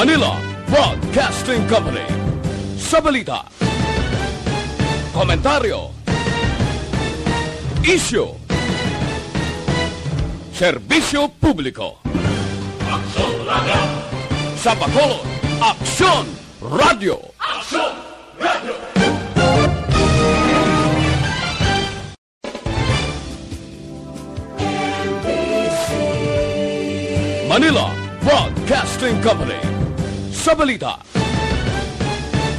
Manila Broadcasting Company. Sa balita, komentaryo, isyu, serbisyo publiko. Aksyon Radio! Sa Bacolod, Aksyon Radio! Aksyon Radio! Manila Broadcasting Company. Sa balita,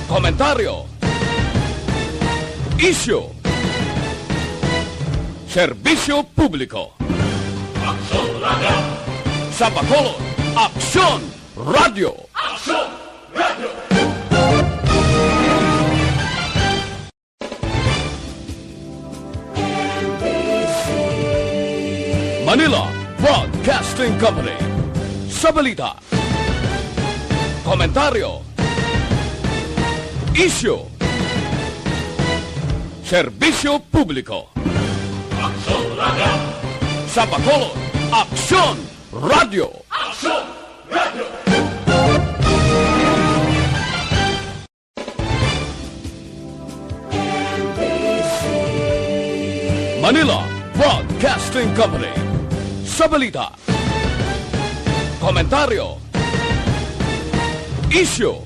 komentaryo, isyu, serbisyo publiko. Aksyon Radio! Sa Bacolod, Aksyon Radio! Aksyon Radio! Manila Broadcasting Company. Sa balita, komentaryo, isyu, serbisyo publiko. Aksyon Radio! Sa Bacolod, Aksyon Radio! Aksyon Radio! Manila Broadcasting Company. Sa balita, komentaryo, isyu,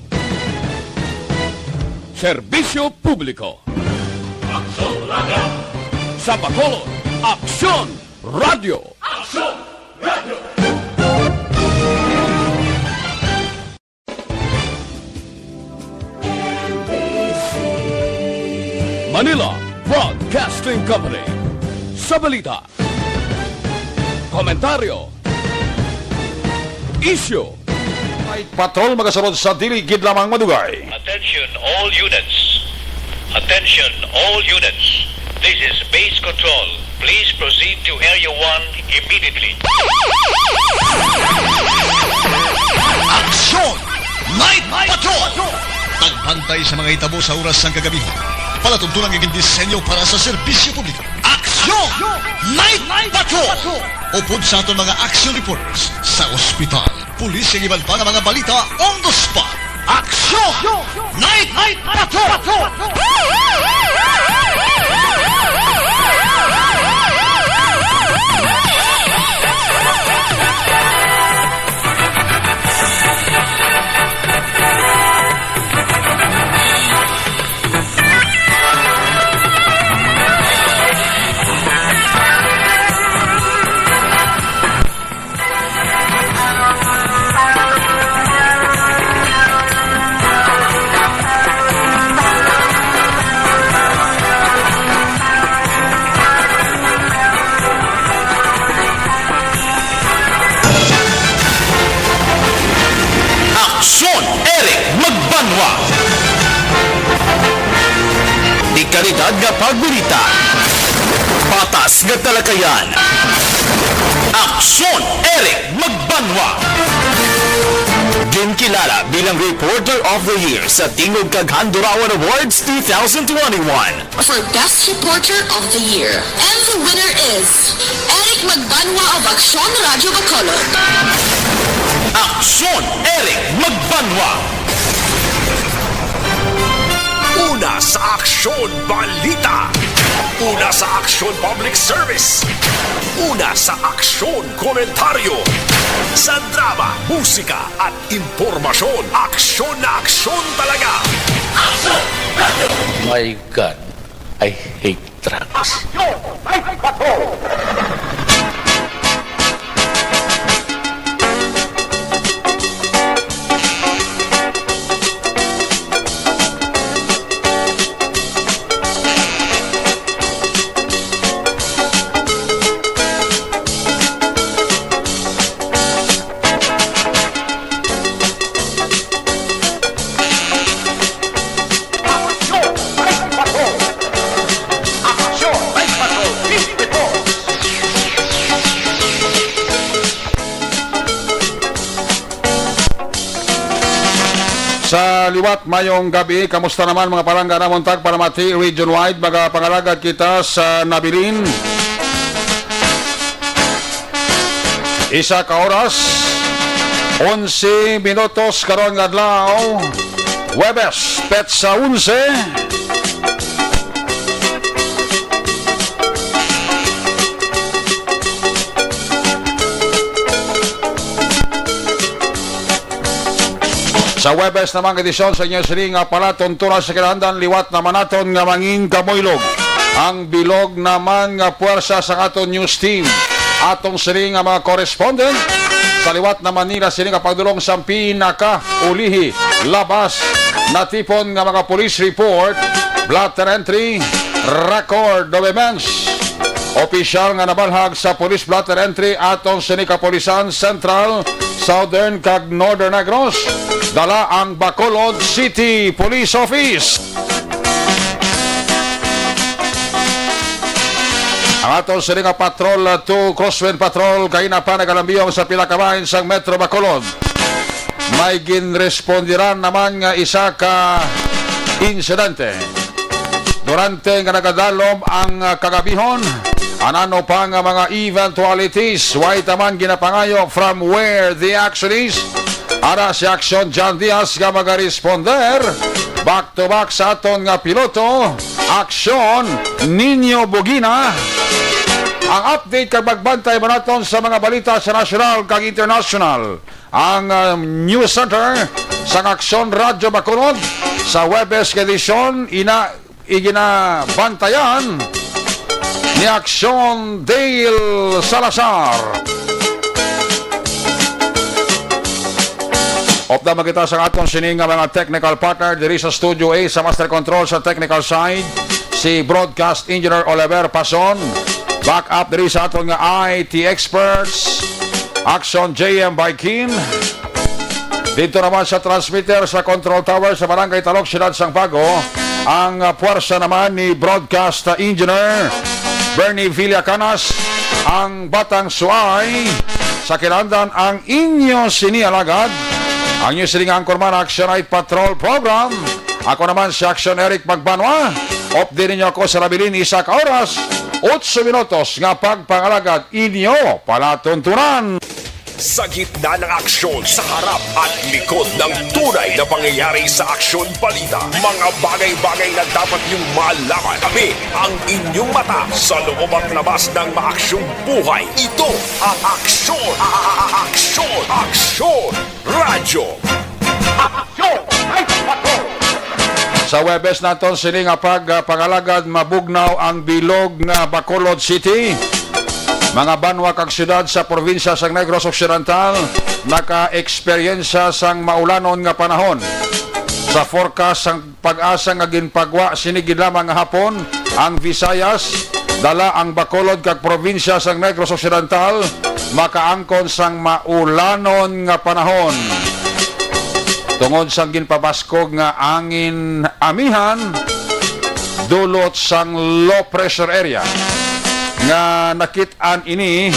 serbisyo publiko. Aksyon Radio! Sa Bacolod, Aksyon Radio! Aksyon Radio! Manila Broadcasting Company. Sa balita, komentaryo, isyu, Night Patrol magasunod sa diligid lamang madugay. Attention all units. Attention all units. This is base control. Please proceed to Area 1 immediately. Aksyon! Night Patrol! Tagbantay sa mga itabo sa oras ng kagabihan. Palatuntunang iging disenyo para sa serbisyo publiko. Aksyon! Night Patrol! Upod sa aton mga action reporters sa ospital, pulis ang iban pa ng mga balita on the spot. Aksyon! Night Patrol! Aksyon! Eric Magbanwa! Di kalidad nga pagbilita. Patas nga talakayan. Aksyon! Eric Magbanwa! Ginkilala bilang Reporter of the Year sa Tingog Kag Handurawan Awards 2021. For Best Reporter of the Year. And the winner is Eric Magbanwa of Aksyon Radio Bacolod. Aksyon! Eric Magbanwa! Una sa Aksyon Balita. Una sa Aksyon Public Service. Una sa Aksyon Komentaryo. Sa drama, musika at impormasyon. Aksyon na aksyon talaga. Aksyon Radio! My God, I hate drugs. Aksyon! Night Patrol! Sa liwat mayong gabi, kamusta naman mga palangga na muntag para mati region-wide, mga pangalagad kita sa Nabilin. Isa ka oras 11 minutos karon nga adlaw. Webes, Petsa 11. Sa Webes namang edisyon sa inyo siling nga pala tunturan sa kinahanglan liwat naman naton nga mangin kamoylog. Ang bilog naman nga puwersa sa aton news team. Atong siling nga mga correspondent sa liwat na Manila siling nga pagdulong sa pinaka-ulihi labas na tipon nga mga police report, blotter entry, record of events. Opisyal nga nabalhag sa police blotter entry atong sining Kapulisan Central, Southern kag Northern Negros. Dala ang Bacolod City Police Office. Ang atong siling nga Patrol 2 Crosswind Patrol kay na pa nagalambiyong sa pinakabahin sa Metro Bacolod. May ginrespondiran naman nga isa ka insidente. Durante nga nagadalom ang kagabihon, anano pa nga mga eventualities, way taman ginapangayo from where the action is. Ara si Action John Diaz nga mag-responder back to back sa aton nga piloto Action Nino Bugina. Ang update kag magbantay ba naton sa mga balita sa national kag international. Ang news center sa Action Radio Bacolod sa Webes edisyon iginabantayan ni Action Dale Salazar. Opda magkita sa aton sining nga mga technical partner diri sa Studio A sa Master Control sa technical side si Broadcast Engineer Oliver Pason. Back up diri sa aton nga IT experts Action JM by Kim. Dito naman sa transmitter sa control tower sa Barangay Talok, Siyudad Sangpago, ang puwersa naman ni Broadcast Engineer Bernie Villacanas. Ang Batang Suay sa kinahanglan ang inyo sinialagad. Ang news ring angkorman Action Night Patrol Program. Ako naman si Action Eric Magbanwa. Update ninyo ako sa labilin isa ka oras, 8 minutos nga pagpangalagad inyo palatuntunan. Sa gitna ng aksyon, sa harap at likod ng tunay na pangyayari sa Aksyon Balita, mga bagay-bagay na dapat niyong malaman. Kami ang inyong mata sa loob at labas ng maaksyong buhay. Ito ang Aksyon! Aksyon! Aksyon! Radyo! Aksyon! Night Patrol! Sa Webes naton sining nga pagpangalagad mabugnaw ang bilog nga Bacolod City. Mga banwa kag syudad sa probinsya sang Negros Occidental naka-eksperyensya sang maulanon nga panahon. Sa forecast sang pag-asa nga ginpagwa sinigid lamang nga hapon ang Visayas, dala ang Bacolod kag probinsya sang Negros Occidental makaangkon sang maulanon nga panahon. Tungod sang ginpabaskog nga angin amihan dulot sang low pressure area nga nakit-an ini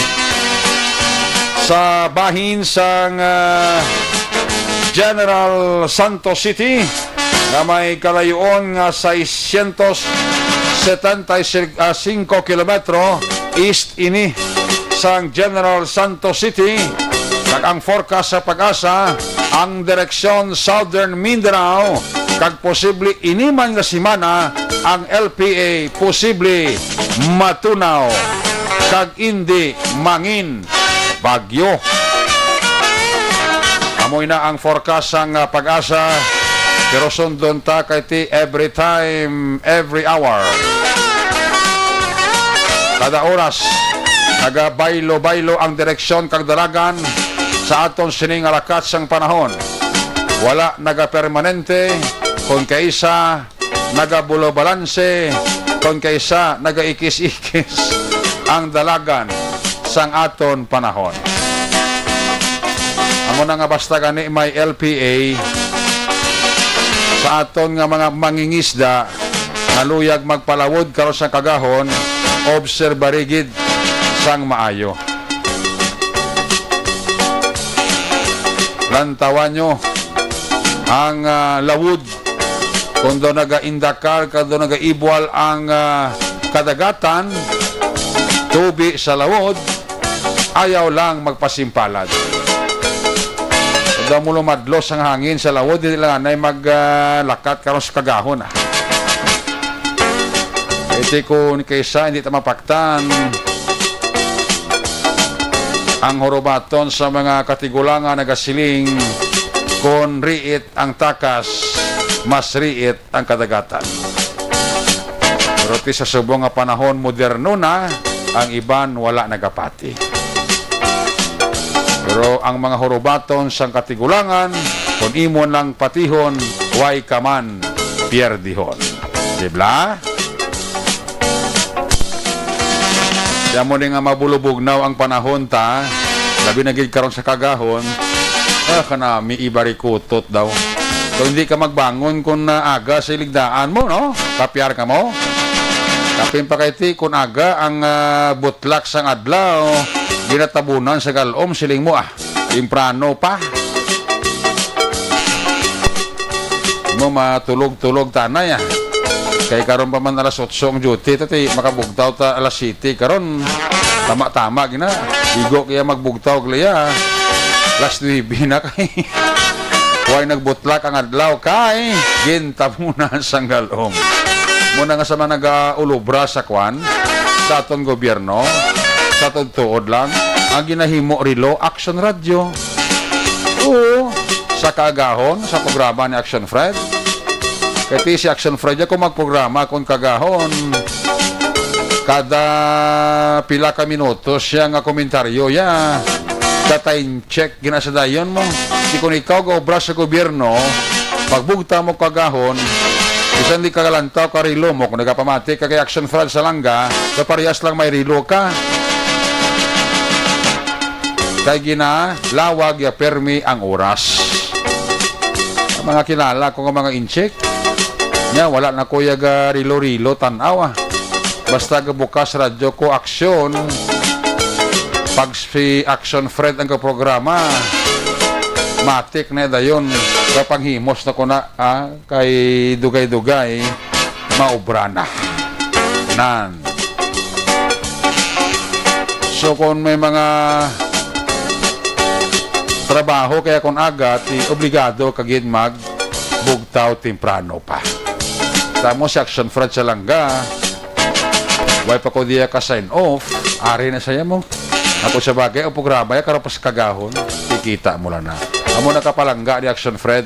sa bahin sang General Santos City nga may kalayoon nga 675 kilometro east ini sang General Santos City. Kag ang forecast sa pag-asa ang direksyon Southern Mindanao kag posible iniman nga semana ang LPA posible matunaw kag hindi mangin bagyo. Amoy na ang forecast sang pag-asa pero sundon ta kay ti every time, every hour. Kada oras nagabaylo-baylo ang direksyon kag dalagan sa aton sining alakat sang panahon. Wala nagapermanente kung kaisa nagabulo-balanse, kung kaisa nagaikis-ikis ang dalagan sang aton panahon. Amo na nga basta gani may LPA sa aton nga mga mangingisda naluyag magpalawod karon sa kagahon, obserbarigid sang maayo. Lantawan nyo ang lawod kung doon naga-indakar, kung doon naga-ibwal ang kadagatan, tubi sa lawod, ayaw lang magpasimpalad. daw mo lumadlos ang hangin sa lawod, hindi lang na maglakat karon sa kagahon. Iti ko ni kaysa hindi ta mapaktan ang horobaton sa mga katigulangan nagasiling kon riit ang takas, mas riit ang kadagatan. Pero ti sa subong nga panahon moderno na, ang iban wala nagapati. Pero ang mga horobaton sang katigulangan, kung imon lang patihon, way kaman pierdihon. Dibla? Diyan mo nga mabulubugnaw ang panahon ta, labi na gid karon sa kagahon, kanami ibarikutot daw. So hindi ka magbangon kung aga sa iligdaan mo, no? Kapyar ka mo. Kapin pa kay ti kung aga ang butlak sang adlaw, ginatabunan sa galom siling mo Imprano pa. Mo matulog-tulog tanay Kay karon pa man alas 8 ang duty, tati makabugtaw ta alas 7 karon. Tama-tama gina. Igo kaya magbugtaw kaya. Alas 9 na kay. Huwag nagbutlak ang adlaw kay gintabunan sang galom. Muna nga sa mga nag-ulubra sa kwan, sa atong gobyerno, sa atong tuod lang, ang ginahimo rilo, Action Radio. Oo, sa kagahon, sa programa ni Action Fred. Kaya si Action Fred, kung magprograma kung kagahon, kada pila ka minutos siya nga komentaryo, time check, ginasadayon mo. Di kung ikaw ga-obra sa gobyerno, pagbugta mo kagahon, isa hindi ka galantaw ka rilo mo, kung nagapamati ka kay Action Fred sa langga, kaparehas lang may rilo ka. Kaya ginalawag ya permi ang oras. Ang mga kilala ko ng mga incheck, wala na kuya ga rilo-rilo tanaw Basta gabukas radyo ko aksyon, pag si Action Fred ang programa, matik na dayon kapanghimos na ko na kay dugay-dugay maubra na nan. So kung may mga trabaho kaya kung aga obligado kagid mag bugtaw temprano pa. Tamo si Action Fred sa langga, way pa ko diya ka sign off, ari na saya mo. Ako sa bagay, ang programa ya karapas kagahon, kikita mo lang na. Amo nakapalangga ni Action Fred,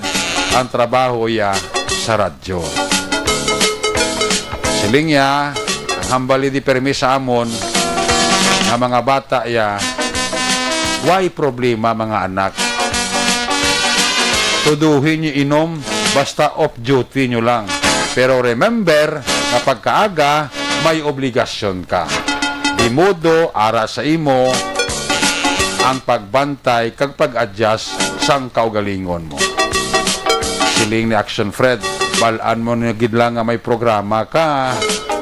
ang trabaho ya sa radyo. Siling ya, ang hambali di permis sa amon, ang mga bata ya, why problema mga anak? Tuduhin nyo inom, basta off duty nyo lang. Pero remember, kapag kaaga, may obligasyon ka. Di modo, ara sa imo, ang pagbantay kag pag-adjust sang kaugalingon mo. Siling ni Action Fred, balaan mo na gidlang nga may programa ka,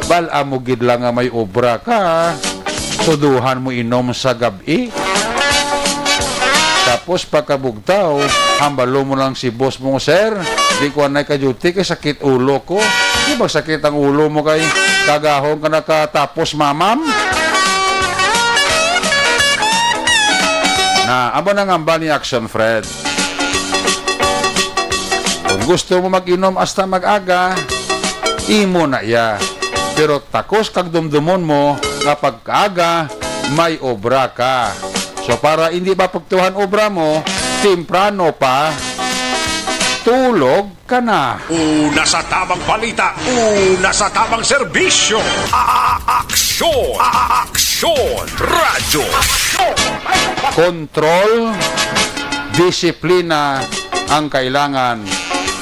balaan mo gidlang nga may obra ka, tuduhan mo inom sa gabi. Tapos pagkabugtaw, hambalo mo lang si boss mo, sir, di ko anay ka duty kay sakit ulo ko. Di ba sakit ang ulo mo kay kagahong ka nakatapos mamam? Na, amo nang amba ni Action Fred. Kung gusto mo mag-inom hasta mag-aga, imo na ya. Pero takos kag dumdumon mo, kapag aga, may obra ka. So para hindi mapagtuhan obra mo, temprano pa, tulog ka na. Una sa tamang balita, una sa tamang serbisyo. Aksyon! Aksyon! Radyo! Kontrol, disiplina ang kailangan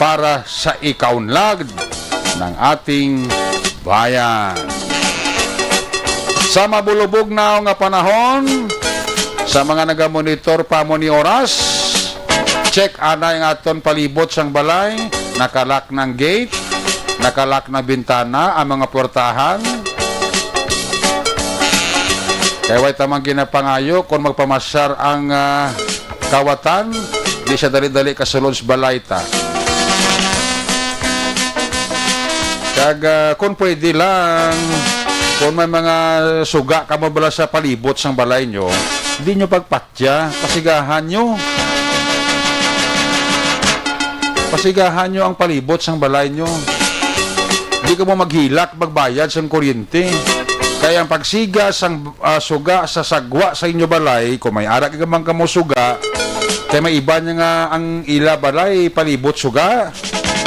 para sa ikaunlad ng ating bayan. Sa mabulubog na nga panahon, sa mga nagamonitor pa mo ni oras, check anay ang aton palibot sang balay, nakalak ng gate, nakalak na bintana, ang mga portahan. Kaya way tamang ginapangayo, kung magpamasyar ang kawatan, di siya dali-dali kasulod sa balay ta. Kag kung pwede lang, kung may mga suga ka mo bala sa palibot sang balay nyo, hindi nyo pagpatya, pasigahan nyo. Pasigahan nyo ang palibot sang balay nyo. Hindi ka mo maghilak, magbayad sang kuryente. Kaya ang pagsiga sang suga sa sagwa sa inyo balay, kung may ara ka man kamo suga, kaya may iba niya nga ang ila balay, palibot suga.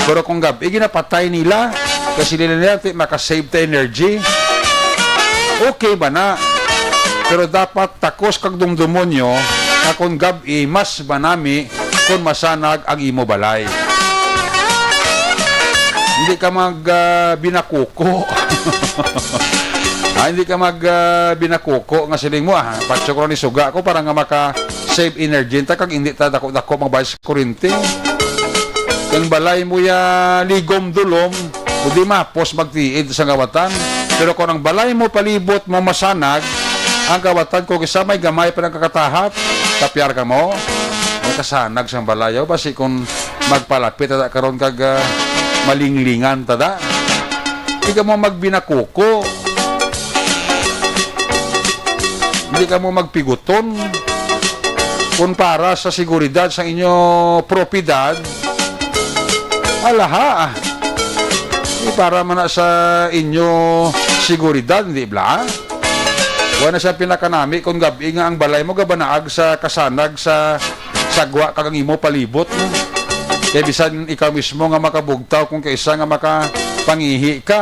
Pero kung gabi, ginapatay nila, kasi nila natin makasave ta energy. Okay ba na? Pero dapat takos kag dumdumonyo, na kung gabi, mas manami kung masanag ang imo balay. Hindi ka binakuko. Hindi ka binakuko nga siling mo. Patsyo ko ni suga ko para nga maka-save energy. Kag hindi ta dako magbayad sa kuryente. Kung balay mo ya ligom dulom, hindi mapos magtiid sa gawatan. Pero kung ang balay mo palibot mo masanag, ang gawatan ko kisa may gamay pa ng kakatahat, tapyar ka mo, may kasanag sa balayaw. Basi kung magpalapit, tada karon kag malinglingan, tada. Hindi ka mo magbinakuko. Hindi ka mo magpiguton. Kung para sa seguridad sa inyo propiedad, alaha. Para man na sa inyo seguridad, hindi ba? Wala na siya pinakanami kung gabi nga ang balay mo gabanaag sa kasanag sa sagwa kag imo palibot mo. Kaya bisan ikaw mismo nga makabugtaw kung kaisa nga makapangihi ka,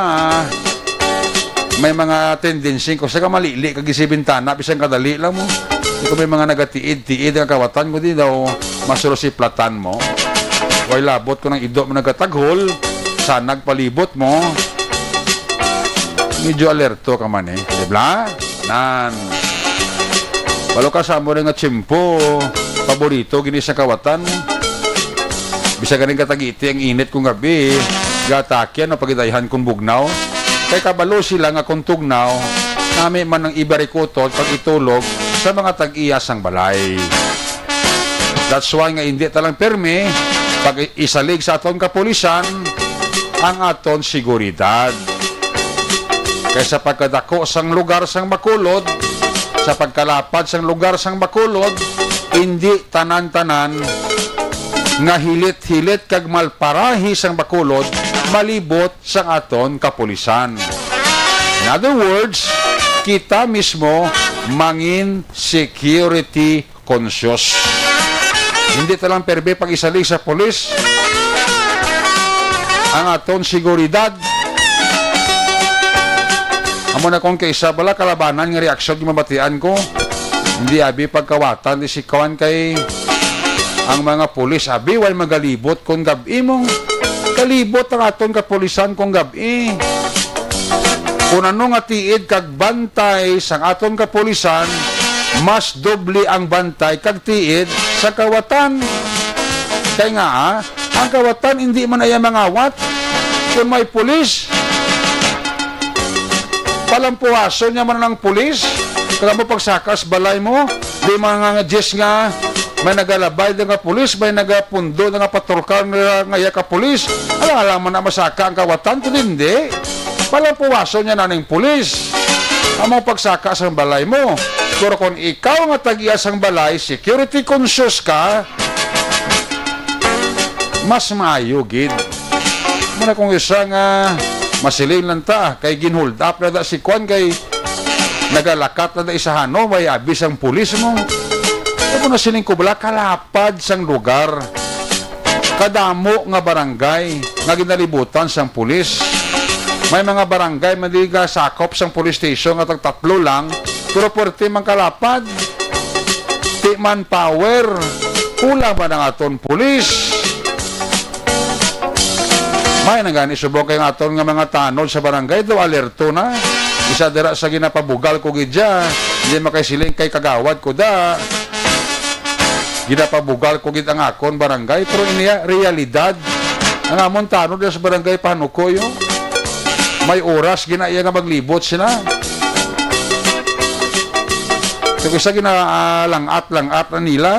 may mga tendency kung sa ka malili kag isibintana bisan kadali lang mo. Kung may mga nagatiid-tiid ang kawatan mo di daw masurosiplatan mo. Way labot ko ng ido mo nagataghol, sanag palibot mo. Medyo alerto ka man di ba? Nan. Walo ka sa mo rin nga tsimpo, paborito gini sa kawatan. Bisa ganing katagiti ang init kong gabi, gatakyan o pagitayhan kong bugnaw. Kay kabalo sila nga kung tugnaw, nami man ang ibarikutot pag itulog sa mga tag-iyas ang balay. That's why nga hindi talang permi, pag isalig sa aton kapulisan, ang aton seguridad. Kaysa pagkadako sang lugar sang makulod, sa pagkalapad sang lugar sang makulod, hindi tanan-tanan nga hilit-hilit kag malparahi sang makulod, malibot sang aton kapulisan. In other words, kita mismo mangin security conscious. Hindi talang perbe pag isalig sa pulis ang aton seguridad. Amo na kung kaisa bala kalabanan nga reaksyon yung mabatian ko. Hindi abi pagkawatan di si kawan kay ang mga pulis abi wal magalibot kung gabi mong kalibot ang aton kapulisan kung gabi. Kung ano nga tiid kag bantay sang aton kapulisan, mas doble ang bantay kag tiid sa kawatan. Kaya nga ang kawatan hindi man ay mangawat. Kung may pulis, palampuaso niya man ng pulis, kaya mo pagsakas balay mo, di mga jes nga, may nagalabay ng pulis, may nagapundo ng patrolkar nga ka pulis, alam man na masaka ang kawatan, kung hindi, palampuaso niya na ng pulis. Ang mga pagsakas ang balay mo, pero kung ikaw nga tag-iyas ang balay, security conscious ka, mas maayo, gid. Muna kung isa nga, masiling lang ta, kay ginhold up na da si Kwan, kay nagalakat na da isahano, may abis ang pulis mo. Kaya na sining kubla, kalapad sang lugar, kadamo nga barangay, nga ginalibutan sang pulis. May mga barangay, madiga sakop sang police station, at tatlo lang, pero puwerte mang kalapad. Di man power, kulang ba ng aton pulis? May nagani subok kay aton nga mga tanod sa barangay do alerto na. Isa dira sa ginapabugal ko gidya, hindi makasiling kay kagawad ko da. Ginapabugal ko gid ang akon barangay pero iniya realidad. Ang amon tanod sa barangay Panukoy yo. May oras ginaya nga maglibot sila. Kung isa ginalangat na nila,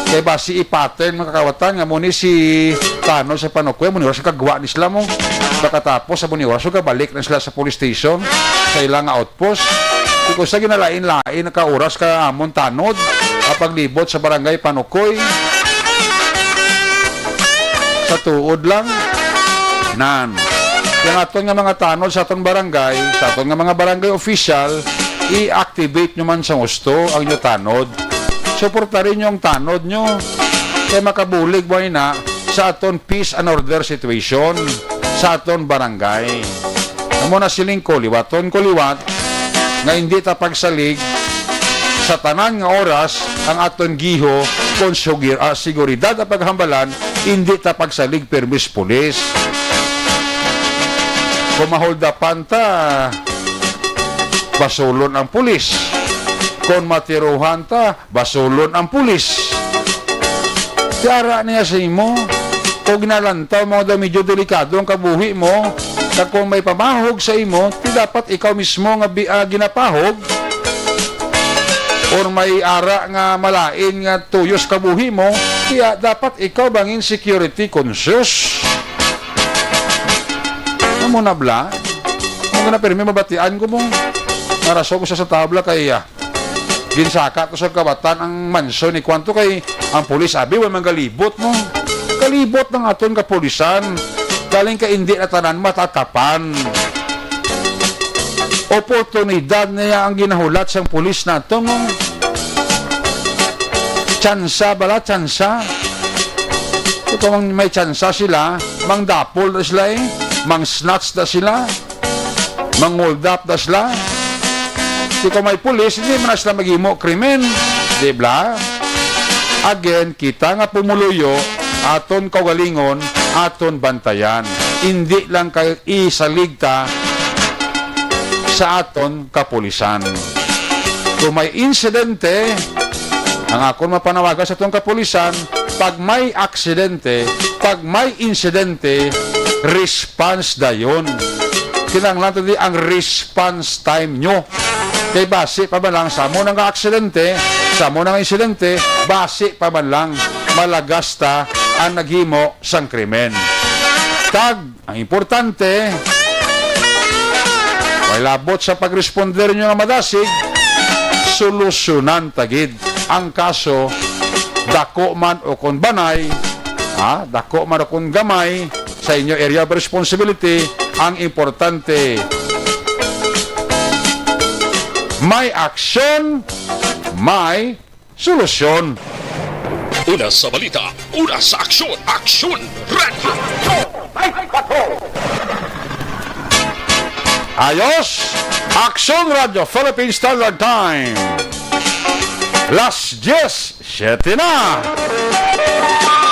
kaya basi ipaten mga kakawatan nga muni si Tano sa Panukoy, muni oras kagwa ni sila mo. Pagkatapos sa muni oras, balik na sila sa police station, sa ilang outpost. Kung isa ginalain-lain na ka-oras ka amon tanod, kapag libot sa barangay Panukoy. Sa tuod lang. Nan. Yung aton nga mga tanod sa aton barangay, sa aton nga mga barangay official, i-activate nyo man sa gusto ang nyo tanod. Suporta rin yung tanod nyo. Kaya makabulig mo na sa aton peace and order situation sa aton barangay. Amo na siling kuliwat nga hindi ta pagsalig sa tanan nga oras ang aton giho kon seguridad at paghambalan hindi ta pagsalig permis pulis. Kung mahuldapan ta, basulon ang pulis. Kung matiruhan ta, basulon ang pulis. Tiara niya sa imo. Kung nalantaw mo daw medyo delikado ang kabuhi mo, na kung may pamahog sa imo, di dapat ikaw mismo nga ginapahog. Or may ara nga malain nga tuyos kabuhi mo, kaya dapat ikaw bangin security conscious. Ano mo na bla? Kung na permi mabatian ko mong naraso ko sa tabla kay ginsaka ko sa kabatan ang mansyon ni kwanto kay ang pulis abi wala man galibot mo. Kalibot ng aton kapulisan. Galing ka hindi na tanan matatapan. Oportunidad niya ang ginahulat sang pulis nato mo. Tsansa bala, tsansa. Kung may tsansa sila, mang dapol na sila mang snatch na sila, mang hold up na sila. Kung may pulis, hindi man na sila mag-imo krimen. Diba? Again, kita nga pumuluyo, aton kaugalingon, aton bantayan. Hindi lang kayo isaligta sa aton kapulisan. Kung may insidente, ang akon mapanawagan sa atong kapulisan, pag may aksidente, pag may insidente, response dayon. Kinanglan tadi ang response time nyo. Kay base pa man lang sa mo nang aksidente, sa mo nang insidente, base pa man lang malagasta ang naghimo sang krimen. Tag, ang importante, may labot sa pagresponder nyo nga madasig, solusyonan tagid ang kaso, dako man o kon banay, dako man o kon gamay, sa inyo area of responsibility, ang importante, may aksyon, may solusyon. Una sa balita, una sa aksyon, aksyon radio. Ayos, Aksyon Radio, Philippine Standard Time. Las 10:07 na.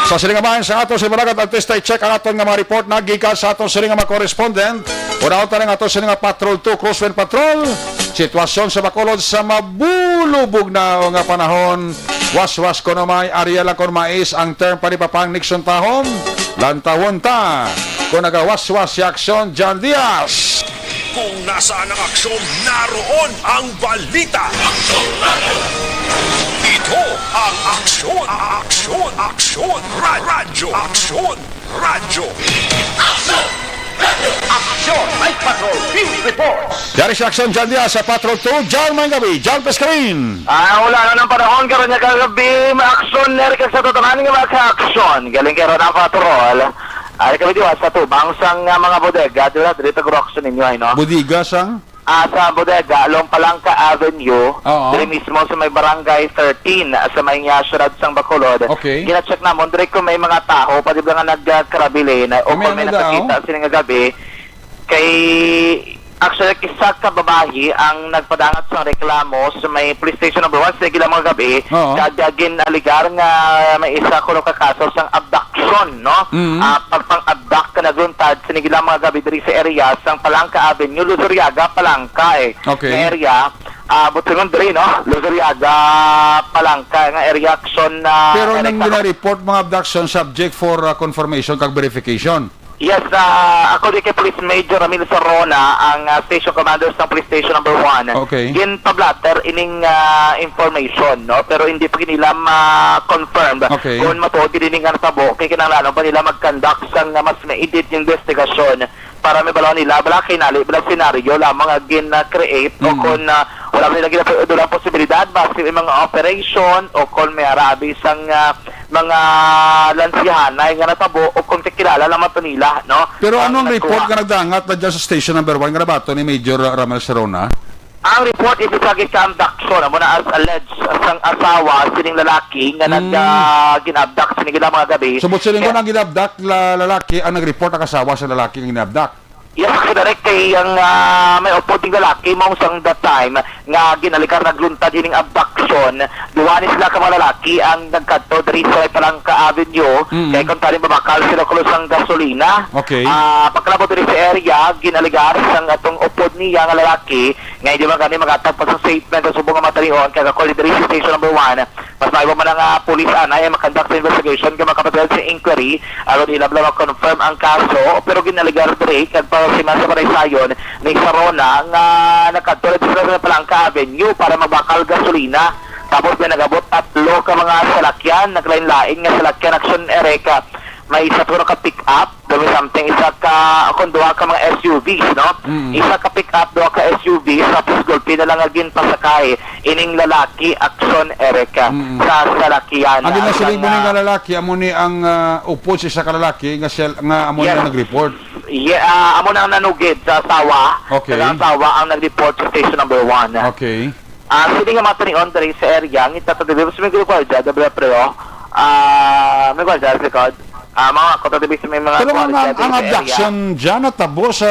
Sa silingabahan sa ato sa Balagat Artista, i-check ang aton nga mga report na gikan sa aton siling nga mga correspondent. Una-una nga aton siling nga Patrol 2, Crosswind Patrol. Sitwasyon sa Bacolod sa mabulubog na nga panahon. Was-was ko na may area lang kon mais ang term panipapang Nixon Tahom. Lantawon ta. Kung nagawas-was si Aksyon, John Diaz. Kung nasaan ang aksyon, naroon ang balita. Ito ang aksyon, aksyon, aksyon, radyo, aksyon, radyo. Aksyon! Night Patrol! Field Reports! Dari si Aksyon, John Diaz sa Patrol 2, John Mangabi, John Pescarin. Wala na ng panahon karon nga kagabi, ma-aksyon na rin sa totohanan nga maka-aksyon. Galing karon ang patrol. Ay kami diwa sa tubang sang mga bodega, dito aksyon ninyo ay no? Budiga sang? Sa bodega, Lompalangka Avenue, dito mismo sa may barangay 13, sa may Syurad sang Bacolod. Okay. Gina-check na mo, kung may mga tao, pati ba nga nagkarabili, o kung may nakakita sila nga gabi, kay actually isa ka babae ang nagpadangat sa reklamo sa may police station number 1 sa gila mga gabi, kadagin aligar nga may isa ko kakaso sang abduction, no? Pagpang-abduct ka na guntad sa gila mga gabi diri sa area sang Palangka Avenue, Luzuriaga, Palangka Okay. Na area, butingon diri, no? Luzuriaga, Palangka, nga area action na... Pero nang gina-report mga abduction subject for confirmation kag verification. Yes, ako di kay Police Major Ramil Sarona, ang station commander ng Police Station number 1. Okay. Gin pablatter ining information, no? Pero hindi pa nila ma-confirmed. Okay. Kung matuod din nga natabo, kay kinahanglan pa nila mag-conduct sang mas ma-edit yung investigation para may balaw nila, bala kinali, bala senaryo lamang gin-create o kung wala nila gina posibilidad base may mga operation o kung may arabi sang mga lansihanay nga natabo o kung kilala naman to nila, no? Pero anong Ang report nagkuha- ka nagdangat na dyan sa station number 1 nga ba ito ni Major Ramel Serona? Ang report is sa gika-abduction amo na as alleged sang asawa sining lalaki nga gin-abduct sining gila mga gabi. Subot sa linggo ang ginabdak lalaki ang nag-report ang kasawa sa lalaki ang ginabdak. Yes, kasi direct kay ang may opposing lalaki mong sang that time nga ginalikar nagluntad ining abduction. Duwa ni sila ka mga lalaki ang nagkadto diri sa Palangka Avenue kay kung tali babakal sila kulo sang gasolina. Okay. Pagkalabot diri sa area ginaligar sang atong upod niya nga lalaki nga hindi man kani magatag pa sa statement sa subong nga matalihon kay according diri sa station number 1 mas maiba man ang police anay makandak sa investigation kay makapatid sa inquiry aron ilabla ma-confirm ang kaso pero ginaligar diri kag si Mansa Paraysayon ni Sarona nga nakadtulad sa Palangka Avenue para mabakal gasolina. Tapos may nagabot 3 ka mga salakyan, naglain-lain nga salakyan Action Ereka. May isa to ka pick up, dami something isa ka kung duha ka mga SUVs, no? Isa ka pick up, duha ka SUVs, tapos gulpi na lang agin pasakay ining lalaki Action Ereka sa salakyan. Ang ginasiling mo ni nga lalaki amo ni ang upod sa kalalaki nga amo Yes. na nag-report. Yeah, amo nang nanugid sa asawa. Okay. Sa asawa ang nag-report sa station number 1. Okay. Sili nga matanion diri sa area, ngita ta dili sa mga kwarta, dabla preo. May kwarta sa likod. Mga kota dili sa may mga Pero kwarta ang diri sa area. abduction dyan natabo sa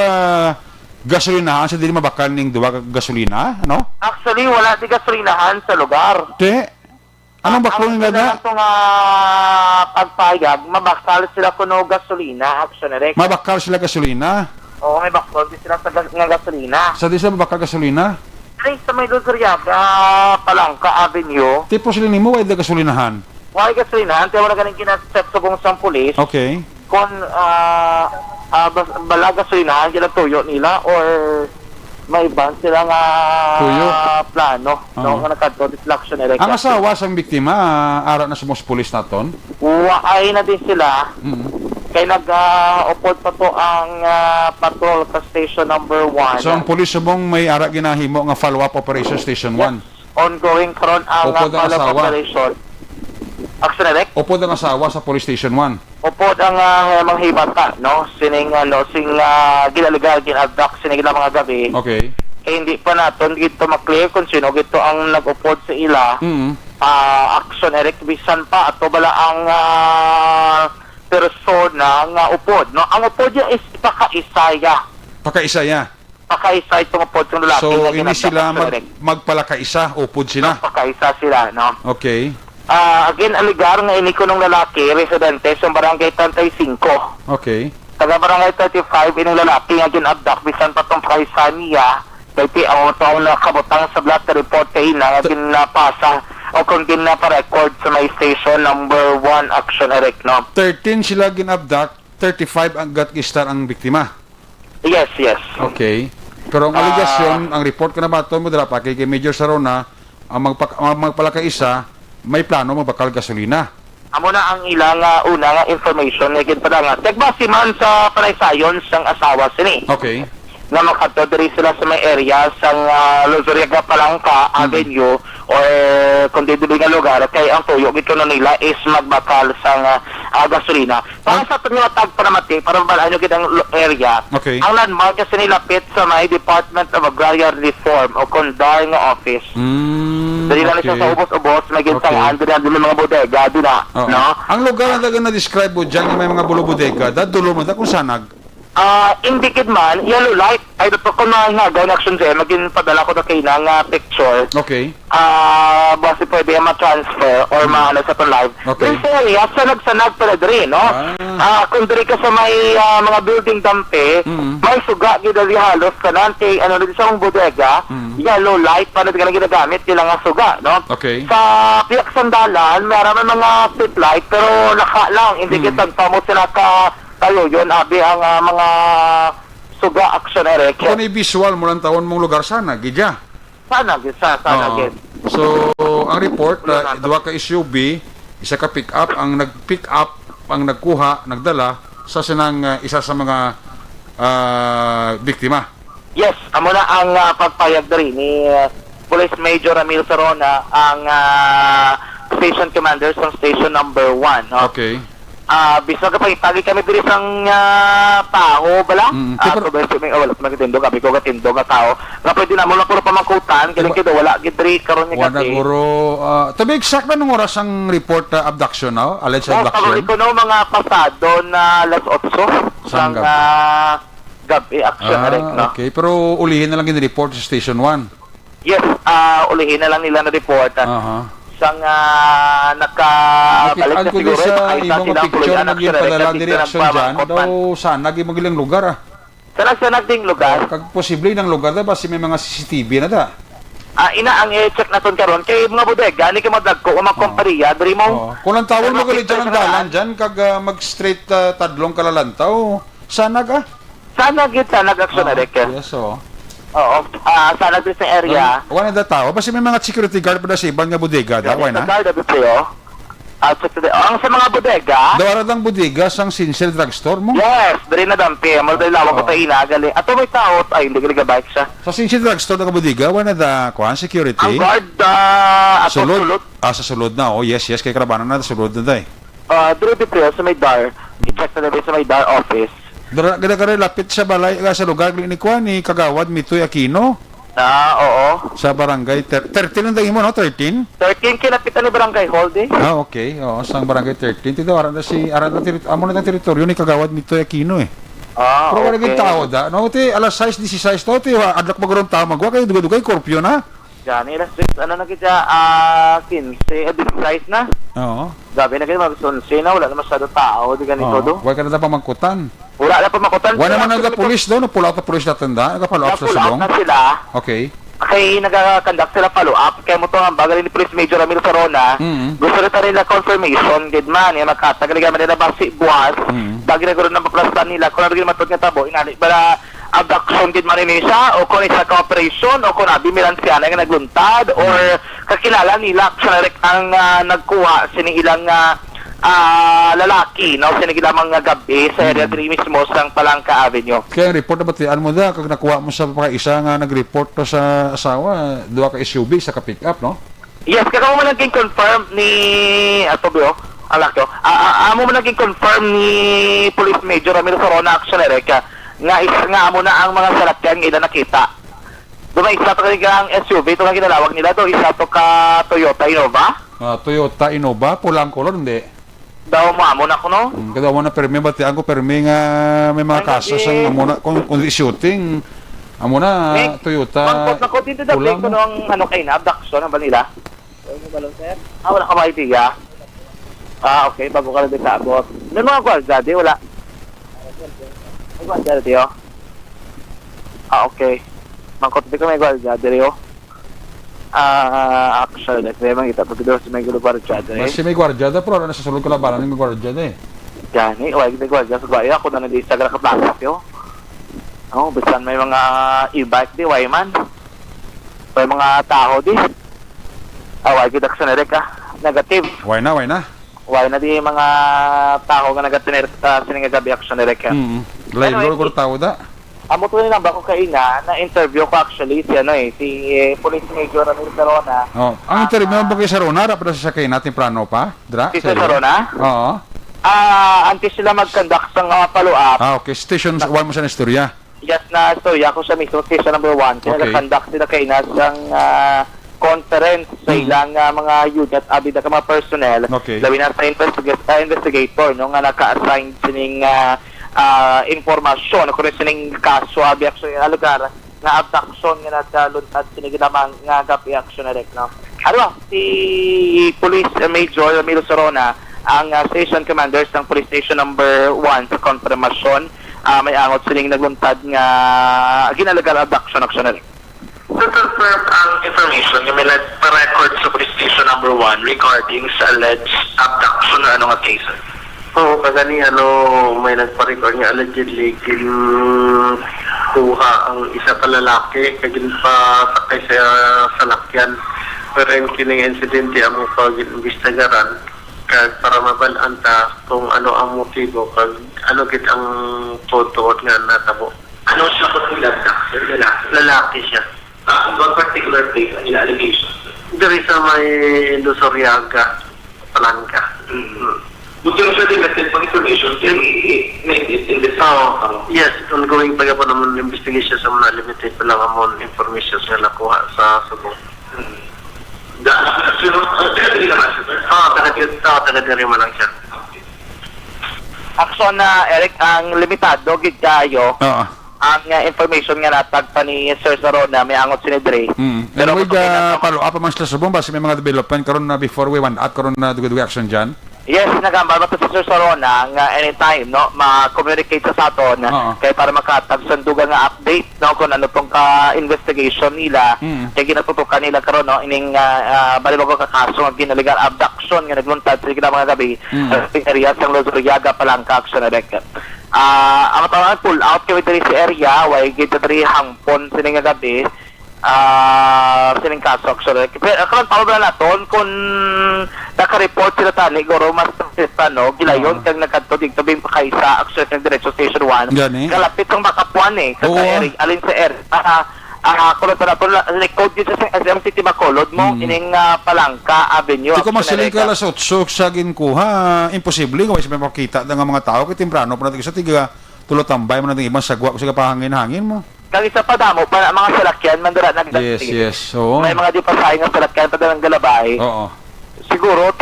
gasolinahan sa dili mabakal ning duwa ka gasolina, no? Actually, wala di gasolinahan sa lugar. Te, anong baklo nila na? Ang nga pagpayag, mabakal sila kuno gasolina, Action Ereka. Mabakal sila gasolina. Oo, may bakal di sila sa nga gasolina. Sa di sila mabakal gasolina. Diri sa may Luzuriaga, Palangka Avenue, Tipo sila nimo ay da gasolinahan. wala gasolinahan, kaya wala ganing kinasep sa buong sang pulis. Okay. Kung bala gasolinahan sila tuyo nila or may ban sila nga Tuyo? plano no nga nakadto distraction erect. Ang asawa sang biktima ara na sa mga pulis naton. Waay na din sila. Kay nag-upod pa to ang patrol sa station number 1. So ang pulis subong may ara ginahimo nga follow-up operation station 1. Ongoing karon ang Upod ang follow-up asawa. operation. Action erect. Upod ang asawa sa police station 1. Upod ang manghibata no sining sing gilaligal ginabduct sining mga gabi. Okay. Kaya hindi pa naton gito maklear kung sino gito ang nag-upod sa ila. Action erect bisan pa ato bala ang persona nga upod no ang upod niya is pakaisaya Pakaisaya. itong upod ng lalaki So nga ini ginabduct, sila Action Erect. magpalakaisa upod sila. Pakaisa sila no. Okay. Again aligar nga ini ko ng lalaki residente sa barangay 35. Okay. Taga barangay 35 ining lalaki nga ginabduct bisan pa tong pakaisa niya kay ang taon na kabutang sa black report kay na nga ginapasa o kung ginapa-record sa may station number 1 Action Erect no. 13 sila ginabduct, 35 ang gatgistar ang biktima. Yes. Okay. Pero ang aligasyon, ang report ka na ba ito mo dala pa kay Major Sarona, ang magpalakaisa, may plano magbakal gasolina. Amo na ang ilang una nga information nga ginpada nga. Tegbasi man sa panaysayon sang asawa sini. Okay. Nga makadto diri sila sa may area sang Luzuriaga Palangka Avenue or kung di nga lugar kay ang tuyo gito na nila is magbakal sang gasolina. Para sa ato nga tag panamati para mabalaan nyo kitang area. Okay. Ang landmark kasi nilapit sa may Department of Agrarian Reform o Kondar nga office. Dali lang siya sa ubos-ubos, may ginsangaan, Okay. doon mga bodega, doon na, Oo. no? Ang lugar na talaga na-describe mo dyan, yung may mga bulo-bodega, dadulo mo, kung sanag. Indicate man, yellow light, ay dito ko na nga, gawin action sa'yo, maging padala ko na kayo ng picture. Okay. Basi pwede ma-transfer or maano sa itong live. Okay. Yung area, sanag-sanag pala diri, no? Kung diri ka sa may mga building dampe, may suga, gidali halos ka na, kay ano rin sa mga bodega, yellow light, paano di ka na ginagamit, yun lang ang suga, no? Okay. Sa piyak sandalan, meron mga street light, pero naka lang, indicate pa mo sila ka tayo yun, abi ang mga suga action erect. Kung i-visual mo lang taon mong lugar sana, gidya. Sana gid. So, ang report, dua ka SUV, isa ka pick-up, ang nag-pick up, ang nagkuha, nagdala, sa sinang isa sa mga biktima. Yes, amo na ang pagpayag diri ni Police Major Ramil Sarona ang station commanders ng station number 1, no? Okay. Bisag ka pagitagi kami diri sang taho bala. Pero- So may wala pa magtindog kami ko katindog ka tao. Nga pwede na mo lang puro pamangkutan, kaya kido wala gid diri karon nga Wala kasi. guro. To be exact, anong oras ang report abduction now? Alleged Sa abduction? ko no mga pasado na alas 8 sang gabi? gabi action direct, no? Okay. Pero ulihin na lang yung report sa Station 1. Yes, ulihin na lang nila na report. Aha. Sang nakabalik na Ang siguro. sa nakita imong silang picture pulian na action yung padala direct, direksyon kasi dyan, nagpamangkot man. daw sana magilang lugar Sa nagsanag ding lugar, Kag posible ng lugar da basi may mga CCTV na da. ina ang i-check na ton karon kay mga bodega ni kay madagko o mga kompanya diri mo. Oh. Kung ang tawon mo gali dyan ang dalan dyan, kag mag-straight tadlong kalalantaw, sana ka? Sana gid sa nag-action direct. Yes, oh. Oo, sana diri sa area. Wala na tao, basi may mga security guard pa da sa ibang nga bodega da, why na? Sa guard before. Check today. Ang sa mga bodega. Dawara dang bodega sang Sincere Drugstore mo. Yes, diri na dampi. Mo diri lawak ko tayo na gali. Ato may tao ay hindi gali bike siya. Sa Sincere Drugstore na bodega, wala na da kuan security. Ang guard ato sulod. Sa sulod na. Oh, yes, kay karabanan na sulod na day. Diri before sa may DAR. I-check na diri sa may DAR office. Gada ka lapit sa balay sa lugar ni kuan ni Kagawad Mitoy Aquino Oo. sa barangay 13 ang daging mo no 13. 13 kinapitan ni Barangay Hall di. Okay. Oo, sang barangay 13 tito aran na amo na teritoryo ni Kagawad Mitoy Aquino eh. Pero wala Okay. gid tao da. No ti alas 6:16 to ti adlak magron ta magwa kay dugay curfew na. Gani last week ano na kita 15 size na. Oo. Gabi na kayo mag-sunse na wala na masyado tao di ganito do. Wala ka na da pamangkutan. Wala na pa makutan. Wala naman na pulis daw, no pull out na pulis natin da. Nagpa-follow up sa Pull out sulong. na sila. Okay. Kay nagka-conduct sila follow-up kay mo to ang bagal ni Police Major Ramil Sarona. Gusto nila nila confirmation gid man ya makatagal man nila basi buwas. Dagi na guro ng paplastan nila kung ano matod nga tabo inali para abduction gid man ni siya o kung isa cooperation o kung abimiran siya na nga nagluntad or kakilala nila siya ang nagkuha sining ilang lalaki no sining lamang nga gabi sa area diri mismo sang Palangka Avenue. Kaya report na batian mo da kag nakuha mo sa isa nga nag-report to sa asawa, duha ka SUV sa pick up no? Yes, kaya mo naging confirm ni Atobio, alak yo. Amo mo naging confirm ni Police Major Ramiro Sarona Action Erika nga isa nga amo na ang mga salakyan nga ila nakita. Doon isa to kang SUV to nga ginalawag nila do isa to ka Toyota Innova. Toyota Innova pulang kolor hindi. Daw mo amo na ko no. Kada mo na permi batian ko permi nga may mga kaso sang amo na kung shooting amo na Toyota. Pangkot na ko dito da pulang ko nung ano kay na abduction ang balila. Wala ka ba idea? Okay, bago ka lang din sa abot. Ano mga gwalda, di wala. May gwalda, di oh. Okay. Mangkot di ka may gwalda, di oh. Actually, may mga kita. Pagkita sa may gulo gwalda, di. Mas may gwardiya da pero nasa sulod ko labanan ng gwardiya da eh. Gani, wala may gwalda sa bayo. Ako na nag-Instagram ka plasak yo. Oh, bisan may mga e-bike di, why man? May mga tao di. Why kita sa nereka. Negative. Why na? Why na di mga tao nga nagatinir sininga gabi action direct. Live Anyway, ko tao da. Amo to ni namba ko kay na interview ko actually si ano si Police Major Ramil Sarona. Oh, ang interview mo ba kay Sarona para sa sakay natin plano pa? Dra? Si Sarona? Oo. Antes sila mag-conduct ng follow-up. Okay. Station 1 mo sa istorya. Yes na storya ko sa mismo station number 1. Kaya Okay. nag-conduct sila kay na sang conference sa ilang mga unit abi da ka mga personnel. Okay. Labi na sa investigator no nga naka-assign sining informasyon kung sining kaso abi action nga lugar nga abduction nga nagluntad sining lamang nga gapi action direct no. Ano si Police Major Ramiro Sarona ang station commanders ng police station number 1 sa konfirmasyon may angot sining nagluntad nga ginalagar abduction action direct. To confirm ang information yung may nagpa-record sa police station number 1 regarding sa alleged abduction na ano nga case. Oo, kagani may nagpa-record nga allegedly kuha ang isa pa lalaki kagin pa sakay sa salakyan. Pero yung kining insidente ang pag-imbestigaran kag para mabalaan ta kung ano ang motibo kag ano gid ang tutuod nga natabo. Ano siya po ng Lalaki siya. One particular place, ang allegation. Dari sa may Luzuriaga. Palangka. Would you also get information in the Yes, ongoing pa po naman investigation sa mga limited pa lang amon information sa nakuha sa Subo. taga-dili naman siya, sir? Taga-diri man lang siya. Aksyon na, Eric, ang limitado, gid kayo. Oo. Ang information nga natag pa ni Sir Sarona, may angot sinidre. Pero with follow up among sila subong, basi may mga development karon na before we went out, karon na dugay action dyan. Yes, nagambal ba to si Sir Sarona nga anytime, no, ma-communicate sa aton kay para makatagsandugan nga update, no, kung ano tong ka-investigation nila, kay ginatutukan nila karon, no, ining balibago ka kaso nga ginaligar abduction nga nagluntad sa mga gabi sa area sa Luzuriaga, Palangka, action na record. Ang tawagan pull out kay diri sa area, way gid diri hangpon sining nga gabi. Sining kaso actually. Pero karon pawala naton kung naka-report sila tani goro mas no gilayon kag nagkadto dito bing pakaisa actually ng diretso station 1 kalapit ang makapuan sa area alin sa area kuno para po record dito sa SM City Bacolod mo ining Palangka Avenue. Di ko masiling ka alas 8 sa ginkuha, imposible kung may makita ng mga tao kay temprano pa natin sa tiga tulotambay mo natin ibang sagwa ko sa pahangin-hangin mo. Kag isa pa damo pa mga salakyan mandara nagdati. Yes. So, may mga di pasay nga salakyan pa dalang galabay. Oo. Siguro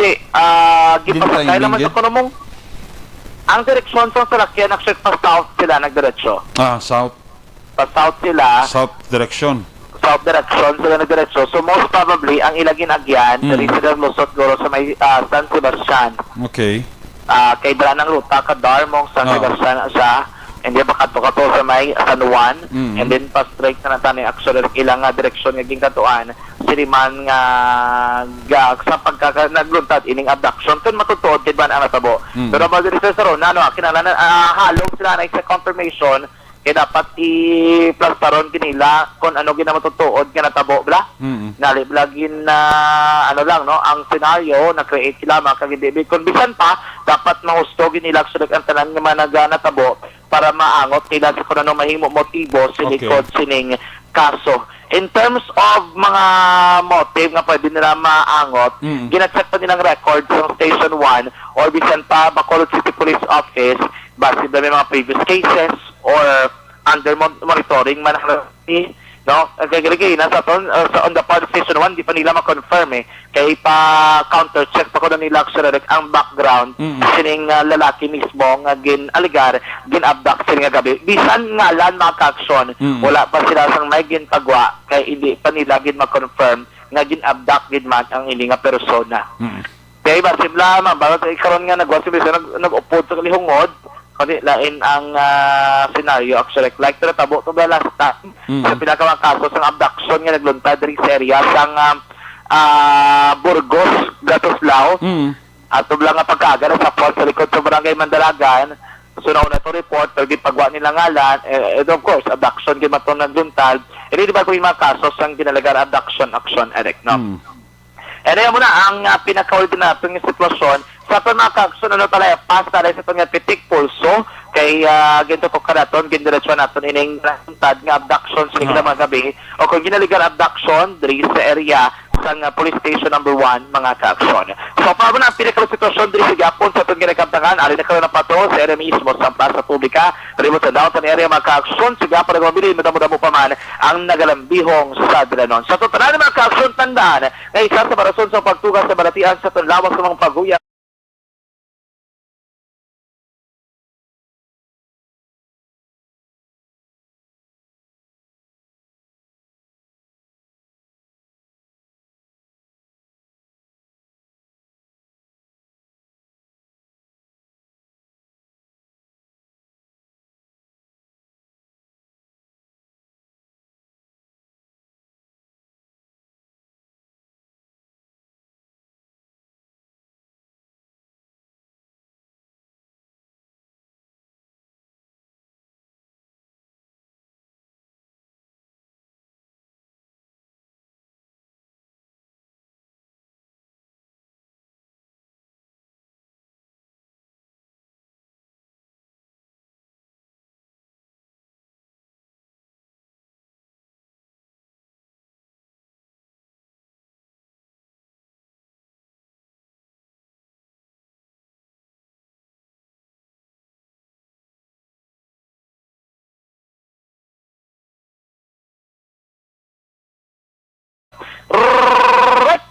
gipasakay naman sa kuno mong ang direksyon sa salakyan actually pa south sila nagdiretso. South. Pa south sila. South direction sila nagdiretso. So most probably ang ilagin agyan diri sila lusot guro sa may San Sebastian. Okay. Kay dala ng ruta ka Darmong San Sebastian siya. Hindi ba kato sa may San Juan and then pa straight na natani actually ilang direksyon nga gingkatuan siliman nga sa pagka nagluntad ining abduction kun matutuod kay ban ang natabo pero ba diri sa Sarona kinahanglan halong sila na sa confirmation kay dapat i-plastaron kinila kung ano ginamatutuod nga natabo bla naliblagin na ano lang no ang scenario na create sila kag hindi kun bisan pa dapat mahusto ginila actually ang tanan nga natabo para maangot nila sa kung ano mahimo motibo silikod sining kaso. In terms of mga motive nga pwede nila maangot, gina-check pa nilang record sa Station 1 or bisan pa Bacolod City Police Office base ba may mga previous cases or under monitoring man no? Kaya nasa on the part of Station 1, di pa nila ma-confirm kaya pa-counter-check pa ko na nila actually ang background sining lalaki mismo nga gin-aligar, gin-abduct sila nga gabi. Bisan nga lan mga ka-action, wala pa sila sang may gin-pagwa kaya hindi pa nila gin-ma-confirm nga gin-abduct gin-man ang ini nga persona. Kaya ba, simla bago ikaroon nga nag-upod sa kalihungod, kasi lain ang scenario actually like tabo to the last time sa pinakamang kaso sa abduction nga nagluntad diri sa area sang Burgos, Gatoslao at tublang nga pagkaagad sa port sa likod sa barangay Mandalagan. So na to report pero gipagwa nila ngalan and of course abduction gyud maton nagluntad hindi ba ko yung mga kaso sang ginalagar abduction action Eric no. And ayun muna ang pinaka-hold na itong sitwasyon sa itong mga kakson talay pasta rin sa itong pitik pulso kay ginto ko kanaton gindiretso naton ining nasuntad nga abduction sa mga gabi o kung ginaligar abduction diri sa area sa police station number 1 mga ka-aksyon. So para mo na ang pinakang sitwasyon diri sa Gapon sa itong ginagkamtangan ali na kayo na pato sa area mismo sa plaza publika remote sa downtown area mga ka-aksyon sa Gapon nagmamili madamo-damo pa man ang nagalambihong sa Dilanon. Sa totalan mga ka-aksyon tandaan na isa sa marason sa pagtugas sa balatian sa tunlawak sa mga paguya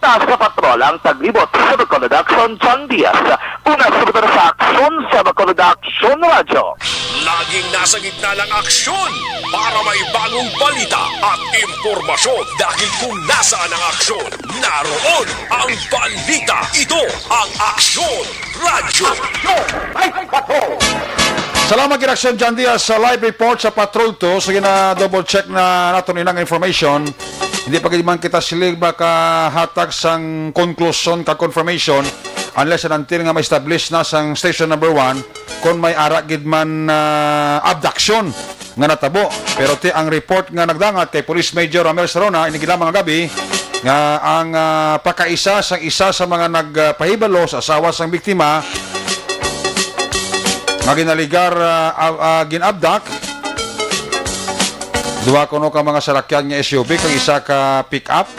Una sa patrol ang taglibot sa Bacolod Action, John Diaz. Una sa sa aksyon sa Bacolod Action Radio. Laging nasa gitna ng aksyon para may bagong balita at impormasyon dahil kung nasaan ang aksyon, naroon ang balita. Ito ang Aksyon Radio. Salamat Giraksyon John Diaz sa live report sa Patrol 2. Sige na double check na natin inang information. Hindi pa man kita silig baka hatag sang conclusion ka confirmation unless until nga ma-establish na sang station number 1 kung may ara gid man abduction nga natabo. Pero ti ang report nga nagdangat kay Police Major Ramel Sarona inigila mga gabi nga ang pakaisa sang isa sa mga nagpahibalo sa asawa sang biktima nga ginaligar ginabdak. Duha kuno ka mga salakyan nga SUV kang isa ka pick up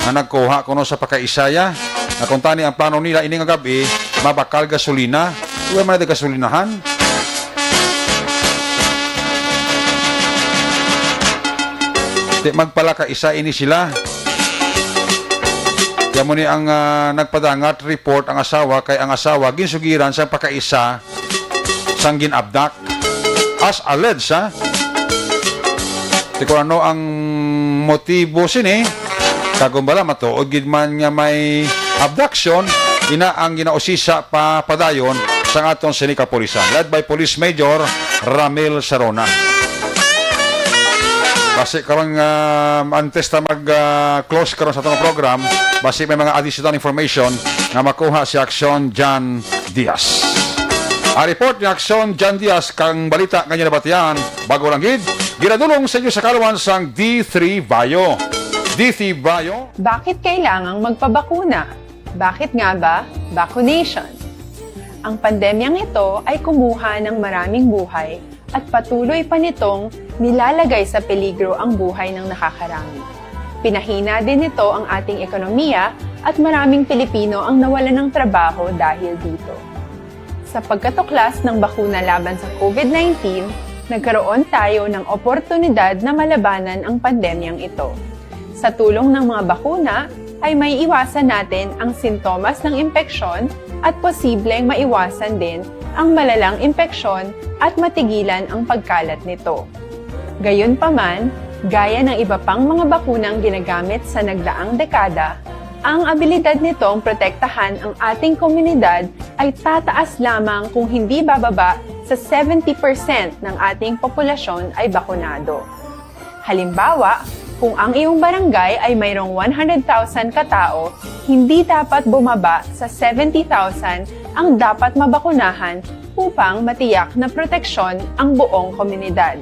nga nagkuha kuno sa pakaisaya na kung tani ang plano nila ini nga gabi mabakal gasolina. Uwa man na gasolinahan. Di magpala ka isa ini sila. Kaya mo ni ang nagpadangat report ang asawa kay ang asawa ginsugiran sa pakaisa sang ginabdak as alleged ha. Di ko ano ang motibo sini kagumbala matuod gid man nga may abduction ina ang ginausisa pa padayon sa aton sini kapulisan led by Police Major Ramil Sarona. Basi karon antes ta mag close karon sa atong program basi may mga additional information nga makuha si Aksyon John Diaz. A report ni Aksyon John Diaz kang balita kanya nabatian bago lang gid ginadulong sa inyo sa kalawan sang D3 Bayo. D3 Bayo. Bakit kailangang magpabakuna? Bakit nga ba vaccination? Ang pandemyang ito ay kumuha ng maraming buhay at patuloy pa nitong nilalagay sa peligro ang buhay ng nakakarami. Pinahina din nito ang ating ekonomiya at maraming Pilipino ang nawalan ng trabaho dahil dito. Sa pagkatuklas ng bakuna laban sa COVID-19, nagkaroon tayo ng oportunidad na malabanan ang pandemyang ito. Sa tulong ng mga bakuna, ay may iwasan natin ang sintomas ng impeksyon at posibleng maiwasan din ang malalang impeksyon at matigilan ang pagkalat nito. Gayunpaman, gaya ng iba pang mga bakunang ginagamit sa nagdaang dekada, ang abilidad nitong protektahan ang ating komunidad ay tataas lamang kung hindi bababa sa 70% ng ating populasyon ay bakunado. Halimbawa, kung ang iyong barangay ay mayroong 100,000 katao, hindi dapat bumaba sa 70,000 ang dapat mabakunahan upang matiyak na proteksyon ang buong komunidad.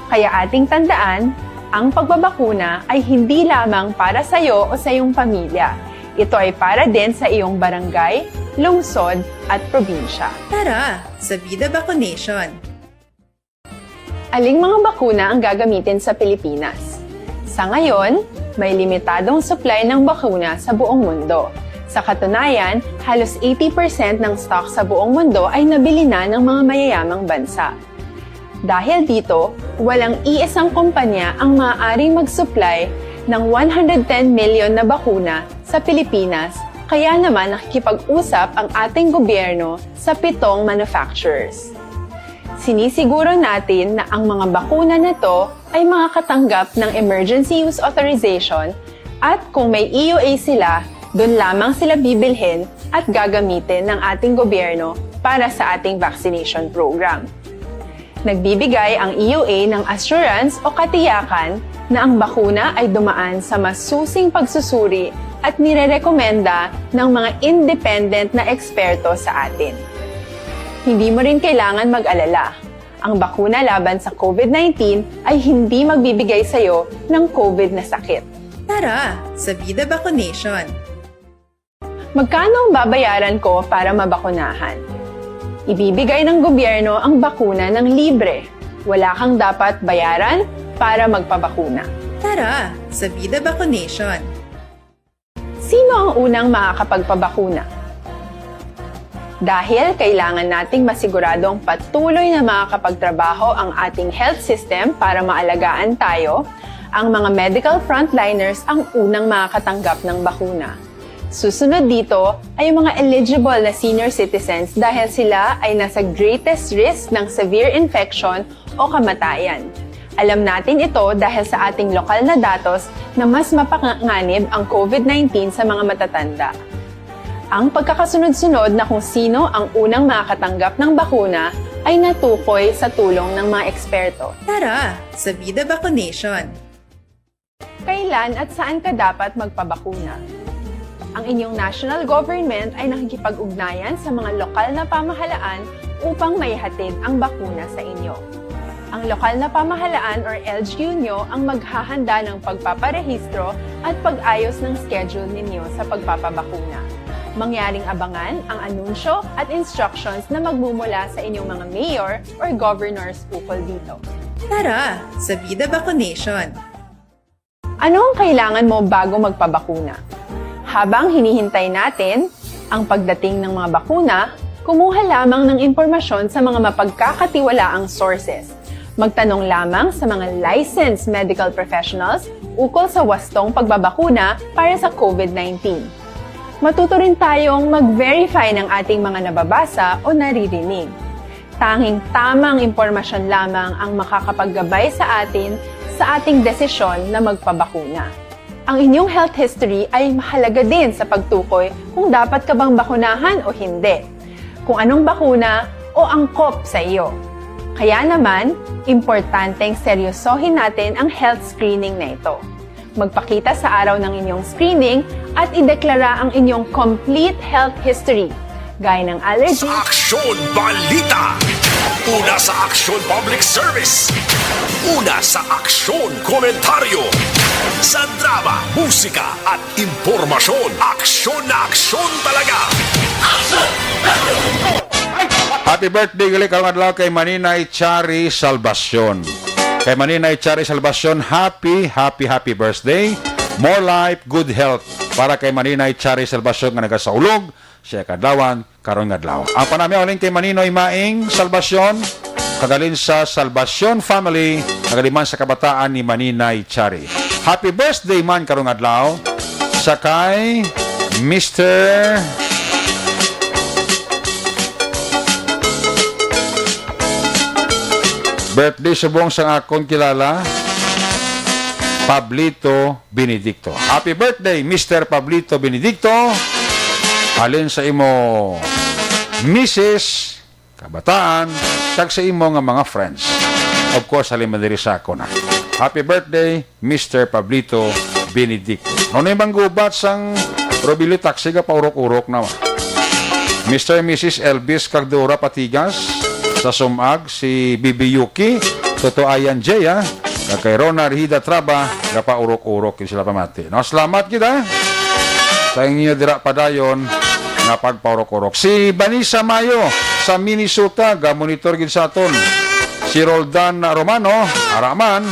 Kaya ating tandaan, ang pagbabakuna ay hindi lamang para sa iyo o sa iyong pamilya. Ito ay para din sa iyong barangay, lungsod at probinsya. Tara, sa Vida Vaccination! Aling mga bakuna ang gagamitin sa Pilipinas? Sa ngayon, may limitadong supply ng bakuna sa buong mundo. Sa katunayan, halos 80% ng stock sa buong mundo ay nabili na ng mga mayayamang bansa. Dahil dito, walang iisang kumpanya ang maaaring mag-supply ng 110 million na bakuna sa Pilipinas, kaya naman nakikipag-usap ang ating gobyerno sa 7 manufacturers. Sinisiguro natin na ang mga bakuna na to ay makakatanggap ng Emergency Use Authorization at kung may EUA sila, doon lamang sila bibilhin at gagamitin ng ating gobyerno para sa ating vaccination program. Nagbibigay ang EUA ng assurance o katiyakan na ang bakuna ay dumaan sa masusing pagsusuri at nirerekomenda ng mga independent na eksperto sa atin. Hindi mo rin kailangan mag-alala. Ang bakuna laban sa COVID-19 ay hindi magbibigay sa iyo ng COVID na sakit. Tara, sa Vida Vaccination! Magkano ang babayaran ko para mabakunahan? Ibibigay ng gobyerno ang bakuna ng libre. Wala kang dapat bayaran para magpabakuna. Tara, sa Vida Vaccination! Sino ang unang makakapagpabakuna? Dahil kailangan nating masiguradong patuloy na makakapagtrabaho ang ating health system para maalagaan tayo, Ang mga medical frontliners ang unang makakatanggap ng bakuna. Susunod dito ay yung mga eligible na senior citizens dahil sila ay nasa greatest risk ng severe infection o kamatayan. Alam natin ito dahil sa ating lokal na datos na mas mapanganib ang COVID-19 sa mga matatanda. Ang pagkakasunod-sunod na kung sino ang unang makakatanggap ng bakuna ay natukoy sa tulong ng mga eksperto. Tara, sa Vida Vaccination! Kailan at saan ka dapat magpabakuna? Ang inyong national government ay nakikipag-ugnayan sa mga lokal na pamahalaan upang maihatid ang bakuna sa inyo. Ang lokal na pamahalaan or LGU nyo ang maghahanda ng pagpaparehistro at pag-ayos ng schedule ninyo sa pagpapabakuna. Mangyaring abangan ang anunsyo at instructions na magmumula sa inyong mga mayor or governors ukol dito. Tara, sa Vida Vaccination! Ano ang kailangan mo bago magpabakuna? Habang hinihintay natin ang pagdating ng mga bakuna, kumuha lamang ng impormasyon sa mga mapagkakatiwalaang sources. Magtanong lamang sa mga licensed medical professionals ukol sa wastong pagbabakuna para sa COVID-19. Matuto rin tayong mag-verify ng ating mga nababasa o naririnig. Tanging tamang impormasyon lamang ang makakapaggabay sa ating desisyon na magpabakuna. Ang inyong health history ay mahalaga din sa pagtukoy kung dapat ka bang bakunahan o hindi, kung anong bakuna o angkop sa iyo. Kaya naman, importanteng seryosohin natin ang health screening na ito. Magpakita sa araw ng inyong screening at ideklara ang inyong complete health history, gaya ng allergy, Sa Aksyon Balita! Una sa Aksyon Public Service! Una sa Aksyon Komentaryo! Sa drama, musika at impormasyon, aksyon na aksyon talaga! Happy birthday gali karong adlaw kay Maninay Chari Salvacion. Kay Maninay Chari Salvacion, happy birthday. More life, good health para kay Maninay Chari Salvacion nga nagasaulog siya kadlawan karong adlaw. Ang panami uling kay Maninoy Maing Salvacion, kagalin sa Salvacion family, kagaliman sa kabataan ni Maninay Chari. Happy birthday man karong adlaw sa kay Mr. Birthday subong sa akong kilala, Pablito Benedicto. Happy birthday, Mr. Pablito Benedicto. Halin sa imo Mrs. kabataan, kag sa imo nga mga friends. Of course, halin madiri sa ako na. Happy birthday, Mr. Pablito Benedicto. Noon bang gubat sang Robilio Taxi ka paurok-urok na. Mr. and Mrs. Elvis Cardura Patigas, sa Sumag, si Bibi Yuki, Toto Ayan Jaya, kay Rona Rihida Traba, gapa urok-urok sila pamati. No, salamat kita sa inyo dira padayon nga pagpaurok-urok. Si Vanessa Mayo sa Minnesota, ga-monitor gid sa aton. Si Roldan Romano, Araman.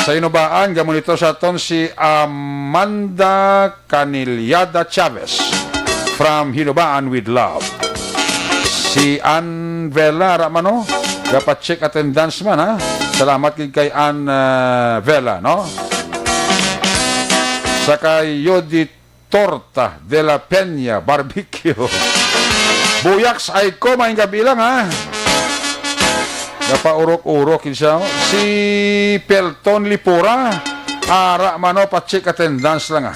Sa Inubaan, ga-monitor sa aton si Amanda Canilyada Chavez from Hinubaan with Love. Si Ann Vela Ramano, dapat check attendance man ha. Salamat kay Ann Vela, no? Sa kay Yodi Torta de la Peña Barbecue. Buyaks ay ko maing gabi lang ha. Napaurok-urok siya. Si Pelton Lipura, ara mano pa check attendance lang ha.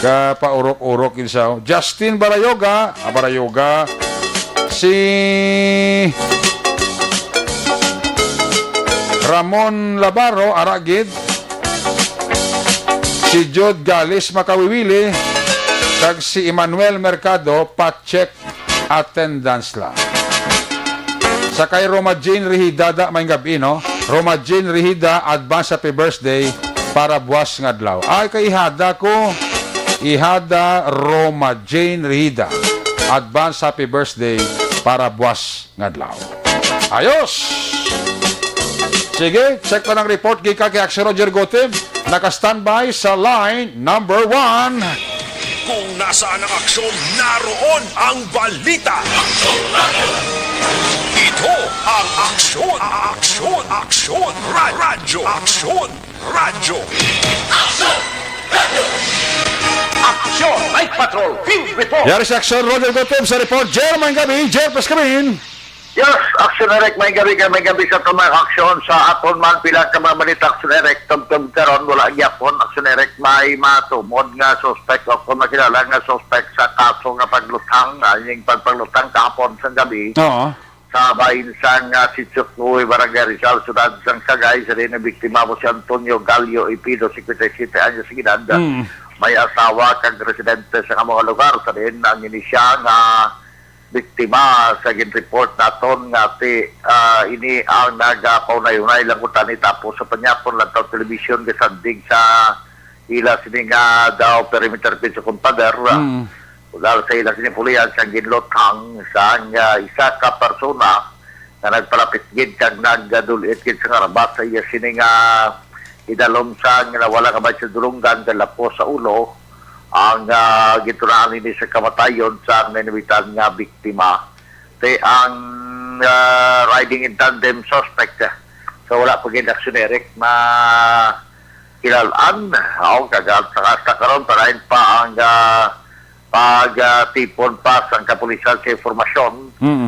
Kapaurok-urok siya. Justin Barayoga, si Ramon Labaro, Aragid, si Jod Galis Makawiwili, kag si Emmanuel Mercado, pa-check attendance lang. Sa kay Roma Jane Rihida, may gabi, no? Roma Jane Rihida, advance happy birthday para buwas ng adlaw. Ay, kay Ihada Roma Jane Rihida, advance happy birthday para buwas ng adlaw. Ayos! Sige, check pa ng report kay Action Roger Gotem. Naka-standby sa line number 1. Kung nasaan ang aksyon, naroon ang balita. Ito ang aksyon, aksyon, aksyon, radyo, aksyon, radyo. Aksyon! Night Patrol! Field Report! Yari sa aksyon, Roger Gotem sa report. Jer, may gabi. Jer, pas kami. Yes, Action Erect, may gabi sa tumang aksyon sa aton man pila ka mga balita Action Erect, tum karon wala gyapon Action Erect may matumod nga suspect o kung makilala nga suspect sa kaso nga paglutang, yung pagpaglutang kapon sa gabi. Oo. Sa bahin sang Sitio Kuy, Barangay Rizal, Sudad sang Sagay, sa rin na biktima mo si Antonio Gallo Ipido, 57 anyos sa edad. May asawa kang residente sa mga lugar, sa rin ang inisya nga biktima sa report naton nga ini ang nagapaunay-unay lang utan tapos sa panyapon lang taw television gasanding sa ila sini nga daw perimeter pin sa kumpader dahil sa ila sini pulihan sa ginlotang sa isa ka persona na nagpalapit gid kag naggadulit gid sa karabat sa iya sini nga idalom sa nga wala ka ba sa dulunggan dalapo sa ulo ang gitunaan ini sa kamatayon sa nanibitan nga biktima. Ang riding in tandem suspect. So wala pa gin Action Erect kilalaan. Kagat sa karon parahin pa ang pagtipon pa sa kapulisan sa informasyon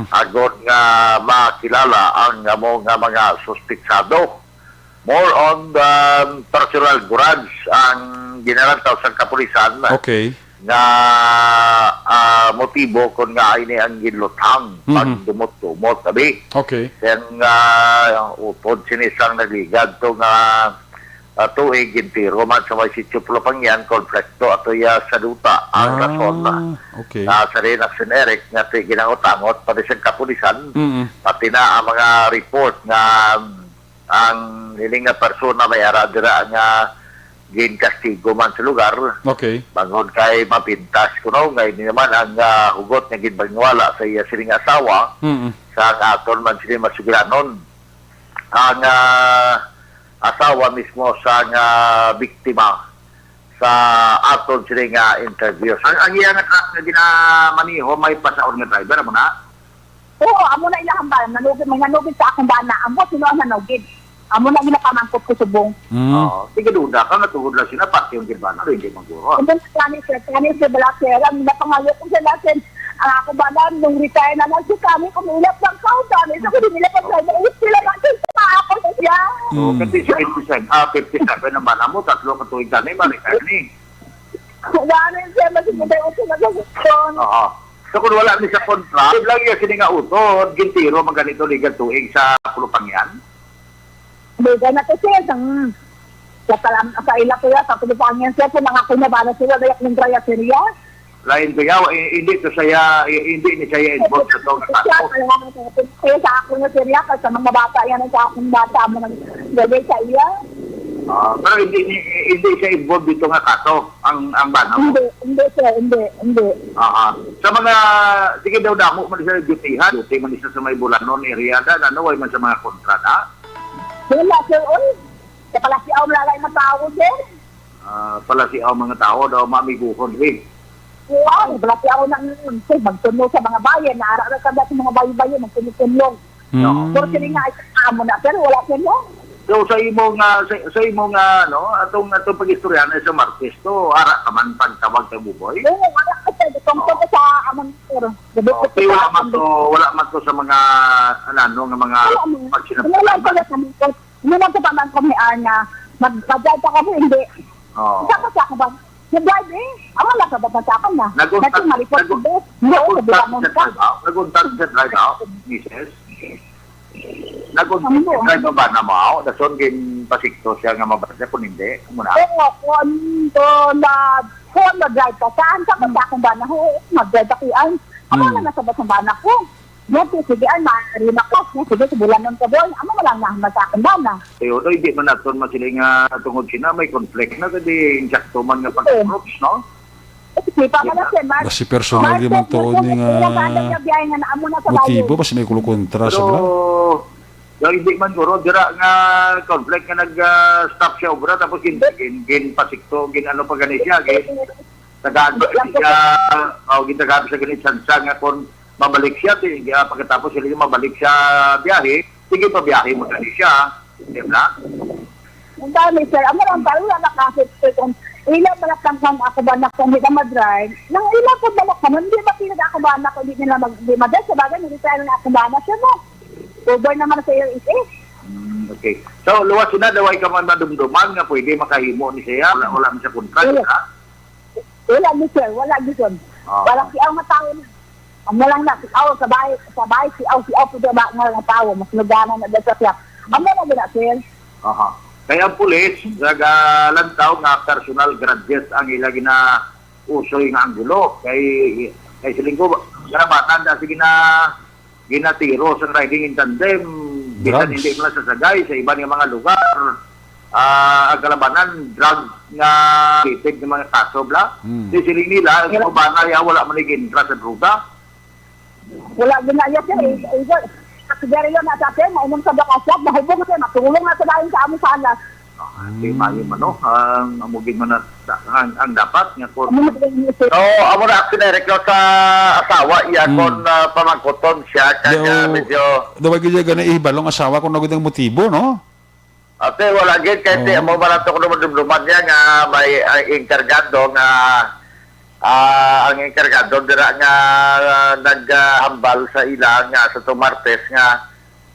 agon nga makilala ang mga suspitsado. More on the personal grudge ang ginarataw sa kapulisan na motibo kung nga ini ang ginlutang pag dumot-dumot tabi. Then upod sinisang nagligad to nga tuig gintiro man sa may sityo Pulapangyan, konflikto ato ya sa duta ang rason na sa rin Action Erect nga ginangotangot pati sa kapulisan pati na ang mga report nga ang hiling nga persona may aradira nga ginkastigo man sa lugar. Bangon kay mapintas kuno nga ini naman ang hugot nga ginbangwala sa iya sining asawa sa aton man sila masugranon. Ang asawa mismo sa biktima sa aton sila nga interview. Ang iya nga truck nga ginamaniho may pasaon nga driver mo na? Oo, amo na ilahang ba? May nanugid sa akong bana. Amo, sino ang nanugid? Amo na ginapamangkot ko subong. Sige, duda ka, natuhod lang sila, pati yung girbana, hindi maguro. And then, kani sir, balakera, napangayo ko sa natin, ang ako bana, nung retire na lang si kami, kumilap ng kautan, so kung nilap ang driver, sila natin sa ako sa siya. Kasi 57 ang bana mo, tatlo katuig ka na, ma-retire ni. Gano'n siya, masigutay ko sa nagsasaksyon. So kung wala ni sa kontra, lang yung sini nga utod, gintiro, maganito ligan tuig sa Pulupangyan. Ligan na to siya, sa ila ko ya, sa Pulupangyan siya, kung nangako na ba na sila, dayak ng draya seriya. Lain ko yaw, hindi ni siya involved sa itong kaso. Kaya sa ako na seriya, kasi sa mga bata yan, sa akong bata mo nang gagay sa iya. Pero hindi siya involved dito nga kaso, ang bana mo. Hindi sir, hindi. Sa mga, sige daw damo, man siya dutihan, duty man siya sa may Bulanon area na, way man sa mga kontrata. Wala sir, sa palasiaw lalay na tao sir. Palasiaw mga tao, daw mamiguhon rin. Wow, palasiaw na sir, magtunog sa mga bayan, naara ka sa mga bayan, magtunog-tunog. Pero sila nga, amo na sir, wala sir no? So sa imo nga no atong pag-istoryan sa Martes to ara ka man pagtawag kay Buboy. Wala ka sa amon sir. Wala man to sa mga nga mga pagsinapit. Wala ka pa man kami ana magdadad ka mo hindi. Sa ka ba? Nag-drive amo la ka ba sa kan na. Naguntat sa drive out, Mrs. Naguntat ba na mo? Dason gin pasikto siya nga mabasa kung hindi. Muna. Kung nag-drive ka, saan ka ba akong bana ko? Mag-drive ako yan. Ako na nasa basang bana ko. Sige, maaari na ko. Sige, sa Bulanon ka boy. Ano mo lang naman sa akin bana? Hindi man natin masiling tungod sina. May conflict na. Kasi insakto man nga pag-approach, no? Basi personal di man to ni motibo basi may kulukontra sa bala. Yung hindi man guro dira nga conflict nga nag-stop siya obra tapos gin pasikto gin ano pa gani siya Tagaan siya, ginagamit sa ganit sansa nga kung mabalik siya, pagkatapos sila yung mabalik siya biyahe, sige pa biyahe mo na siya. Di ba? Ang dami, sir. Ang marang tayo na nakasip, sir, kung ilang balak lang kang ako ba na kung hindi na madrive, nang ilang ko balak naman, hindi ba pinag ako ba na kung hindi nila mag-madrive, sa bagay, hindi tayo na ako ba na siya mo. Over naman sa iyo isi. Okay. So, luwas na, daway ka man madumduman nga pwede makahimo ni siya. Wala mo siya kontrakt, ha? Wala ni sir, wala ni sir. Wala siya ang matao na. Ang malang na, siyaw, sabay, siyaw, pwede ba nga tao, mas nagana na dito siya. Ang malang na, sir. Aha. Kaya ang pulis, nagalantaw nga personal grudges ang ilagi na usoy nga anggulo. Kay siling ko, karabatan na sige na ginatiro sa riding in tandem, bisan hindi mo lang sasagay sa iba ng mga lugar. Ang kalabanan, drug nga kitig ng mga kaso, bla. Di siling nila, ang kubana, wala manigin sa druga. Wala ginaya siya eh. Sigari yun nasa atin, mainom sa bakasyak, mahubong siya, matulong na sa lain sa amin sa alas. Di mayo man, no? Amugin man na ang dapat. So, amo na aksyonerek sa asawa, iya kung pamangkoton siya, kaya medyo... Dawag niya ganun ibalong asawa kung nagudang motibo, no? Ate, wala gid kay mo barato ko naman niya nga may enkargado nga ang enkargado dira nga naghambal sa ilang nga sa Martes nga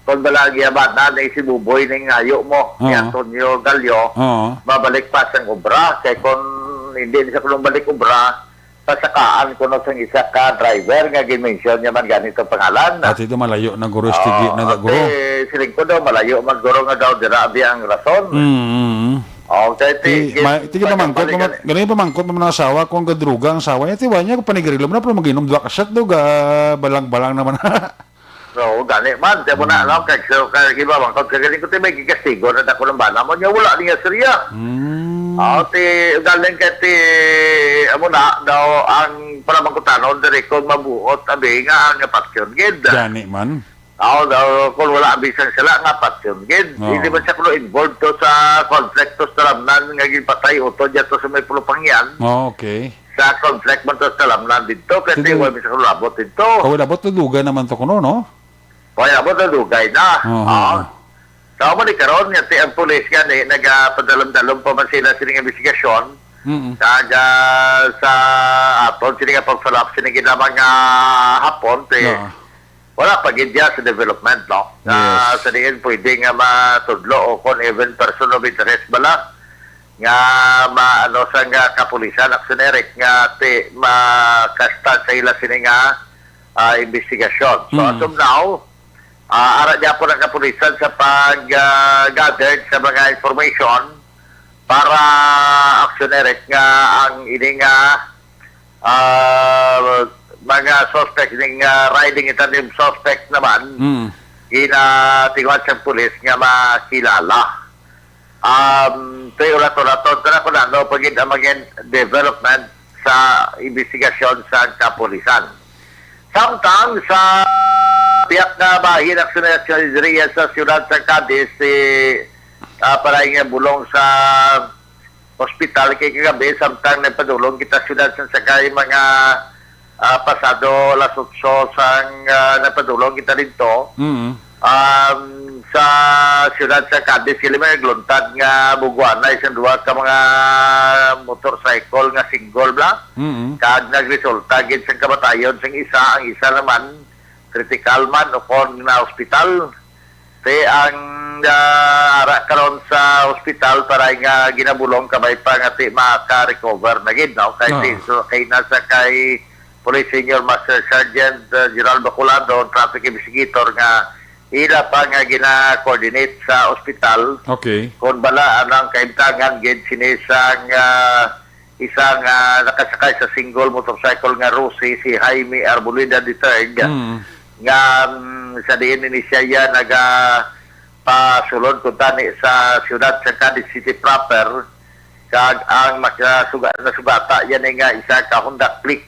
kung balagi abana na si Buboy ning ngayo mo ni Antonio Gallo babalik pa sa obra kay kung hindi siya kung balik obra pasakaan ko no sa isa ka driver nga gimension niya man ganito pangalan at ito malayo na guro stigi na guro siling ko daw malayo maguro nga daw dira ang rason okay tige pamangkot ganun pamangkot mo ng asawa kung gadruga ang asawa niya tiwa niya kung panigirilo mo na pero mag-inom dua kasyat daw balang-balang naman so gani man tiya mo na alam kay iba bangkot kagaling ko tayo may gigastigo na ako ng bana mo niya wala niya seriya galing kati amo na daw ang paramangkutanon dire kung mabuot abi nga ang paksyon gid gani man daw kung wala abisan sila nga paksyon gid hindi man siya kuno involved to sa conflict to sa lamnan nga gipatay uto diya to sa may pulupangyan okay sa conflict man to sa lamnan dito kasi wala bisa kuno labot dito labot to dugay naman to kuno no kaya abot na dugay na so mo ni karon nga ang pulis nga nagapadalam-dalam pa man sila sining investigasyon kaga sa aton sining pag-follow up sining ginamang hapon wala pa gidya sa development no sa diin pwede nga matudlo o kung even person of interest bala nga maano sa nga kapulisan aksyonerik nga makasta sa ila sining investigasyon so as of now ara niya po ng kapulisan sa pag-gather sa mga information para aksyonerik nga ang ining mga suspect ng riding itanim suspect naman ginatiwan sa pulis nga makilala. Ito'y ulato-lato na ko na pagin ang maging development sa investigasyon sa kapulisan. Samtang sa tiyak na bahin aksyonerya sa siyudad sa Cadiz para nga bulong sa hospital kay kagabi samtang nagpadulong kita siyudad sa sakay mga pasado alas 8 sang napadulong kita dito sa siyudad sa Cadiz sila may nagluntad nga bugwana isang duwa ka mga motorcycle nga single bla kag nagresulta gid sa kamatayon sang isa ang isa naman critical man o kon na hospital ang ara karon sa hospital para nga ginabulong kamay pa nga maka-recover na gid no kay nasa kay Police Senior Master Sergeant Gerald Bacolado, traffic investigator nga ila pa nga gina-coordinate sa ospital. Okay. Kung bala anang kaimtangan gid sinisang isang nakasakay sa single motorcycle nga Rusi si Jaime Arboleda III nga sa diin ni siya pasulod kun tani sa siyudad sa Cadiz City proper kag ang nasugata yan nga isa ka Honda Click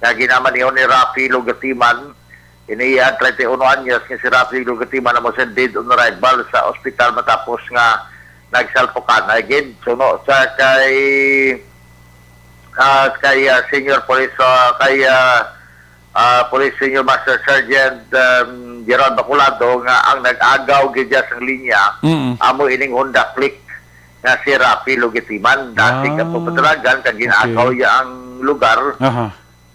na ginaman ni Rafi Lugatiman iniya 31 anyos nga si Rafi Lugatiman na mo sa dead on arrival sa ospital matapos nga nagsalpukan again suno sa kay kay Senior Police kay Police Senior Master Sergeant Gerard Bacolado nga ang nag-agaw gid sa linya amo ining Honda Click nga si Rafi Lugitiman dati ka po patalagan kag ginagaw ya ang lugar.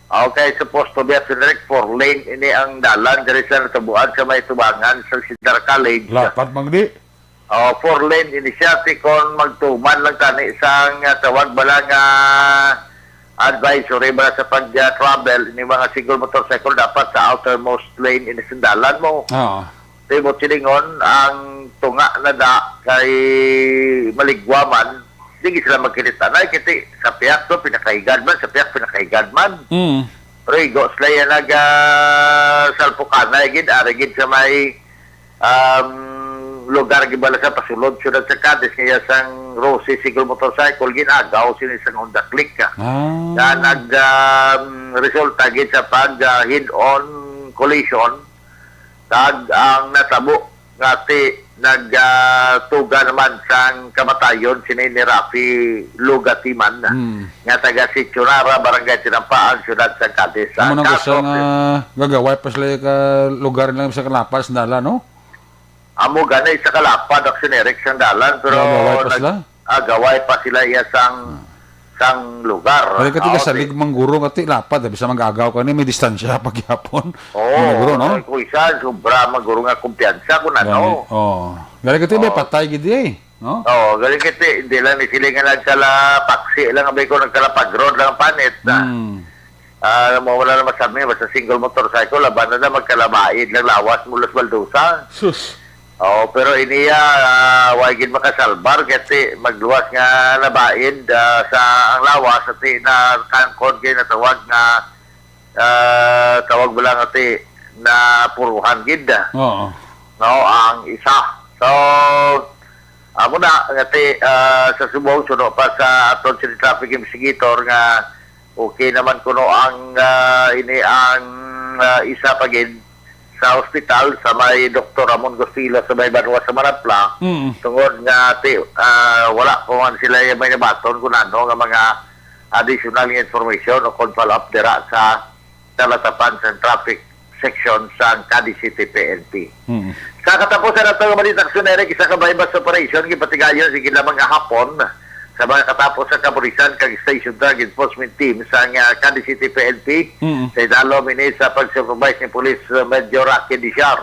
Okay, supposed to be at direct 4 lane ini ang dalan diri sa natabuan sa may tubangan sa Sidar College. Lapat magdi. 4 lane ini siya kon magtuman lang tani isang tawag bala nga advisory bala sa pag-travel ini mga single motorcycle dapat sa outermost lane ini sindalan mo. Mo silingon ang tunga na da kay maligwaman hindi sila magkilita na kiti sa piyak to pinakaigad man sa piyak pinakaigad man pero igo sila yan salpukana gid arigid sa may lugar gibala sa pasulod syudad sa Cadiz kaya sang Rosy single motorcycle ginagaw sinisang Honda Click na resulta gid sa pag head-on collision tag ang natabo ngati nagtuga naman sang kamatayon sinay ni Rafi Lugatiman nga taga Sichunara barangay Tinampaan syudad sa Cadiz. Amo nang gusto nga gagaway pa sila ka lugar lang sa Kalapas dala no? Amo ganay sa Kalapad ak sinerik sang dalan pero gaway pa sila iya sang lugar. Kaya kati sa ligmang guro kati lapad bisa magagaw ka ni may distansya pagyapon. Guro no. Kung isa sobra maguro nga kumpiyansa kun ano. Gali kati may patay gid eh, no? Gali kati hindi lang ni sila nga nagkala paksi lang abay ko nagkala pag-road lang panit. Wala na masabi basta single motorcycle laban na magkalabaid lang lawas mulas Baldusa. Sus. Pero iniya wagin makasalbar kasi magluwas nga labaid sa ang lawas at na kangkon kay natawag na tawag lang ati na puruhan gid. No, ang isa. So amo na ati sa Subo suno pa sa aton city traffic investigator nga okay naman kuno ang ini ang isa pagid sa hospital sa may Dr. Ramon Gostila sa may Banwa sa Manapla tungod nga wala po man sila yung may nabaton kung ano nga mga additional information o kung follow up dira sa talatapan sa traffic section sa Cadiz City PNP. Sa katapusan na ito nga malitaksyon Eric isa ka bypass operation gipatigayon sige lamang nga hapon sa mga katapos sa kapulisan kag Station Drug Enforcement Team sa Cadiz City PNP sa idalom ini sa pag-supervise ni Police Major Rocky Dishar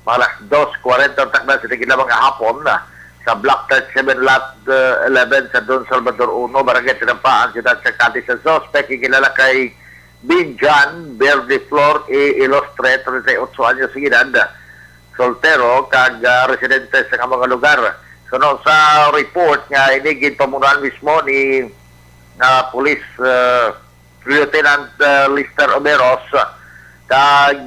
alas 2:40 takna sa tigilabang hapon sa Block 37 Lot 11 sa Don Salvador 1 Barangay Tinampaan siyudad sa Cadiz. Ang suspect ikilala kay Binjan Verdiflor Ilustre 38 anyos edad soltero kag residente sa mga lugar. So no, sa report nga inigid pamunuan mismo ni Police Lieutenant Lister Oberos kag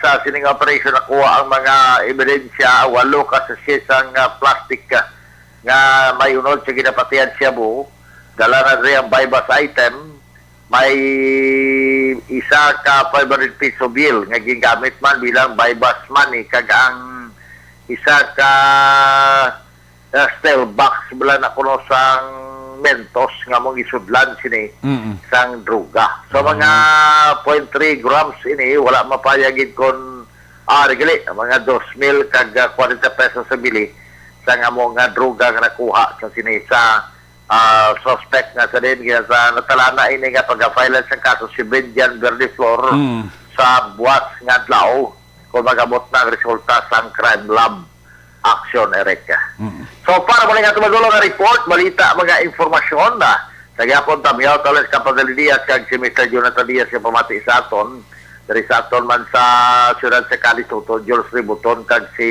sa sining operation nakuha ang mga ebidensya 8 kasasisang plastic nga may unod sa ginapatian siya mo dala na rin ang bypass item may isa ka 500 peso bill nga gingamit man bilang bypass money kag ang isa ka steel box bala na kuno sang Mentos nga mong isudlan sini sang droga. So mga 0.3 grams ini wala mapayagid kon regali mga 2,000 kag 40 pesos sa bili sa nga mo nga droga nga nakuha sa sini sa suspect nga sa din sa natalana ini nga pag-file sa kaso si Binjan Verdiflor sa buwas nga adlaw kung magabot na resulta sang crime lab action Erika. So para muli nga tumagulo nga report, balita, mga informasyon na sa gyapon tamiyaw talas Capadel Diaz kag si Mr. Jonathan Diaz nga pamati sa aton dari sa aton man sa siyudad sa Cadiz Toto Jules Ributon kag si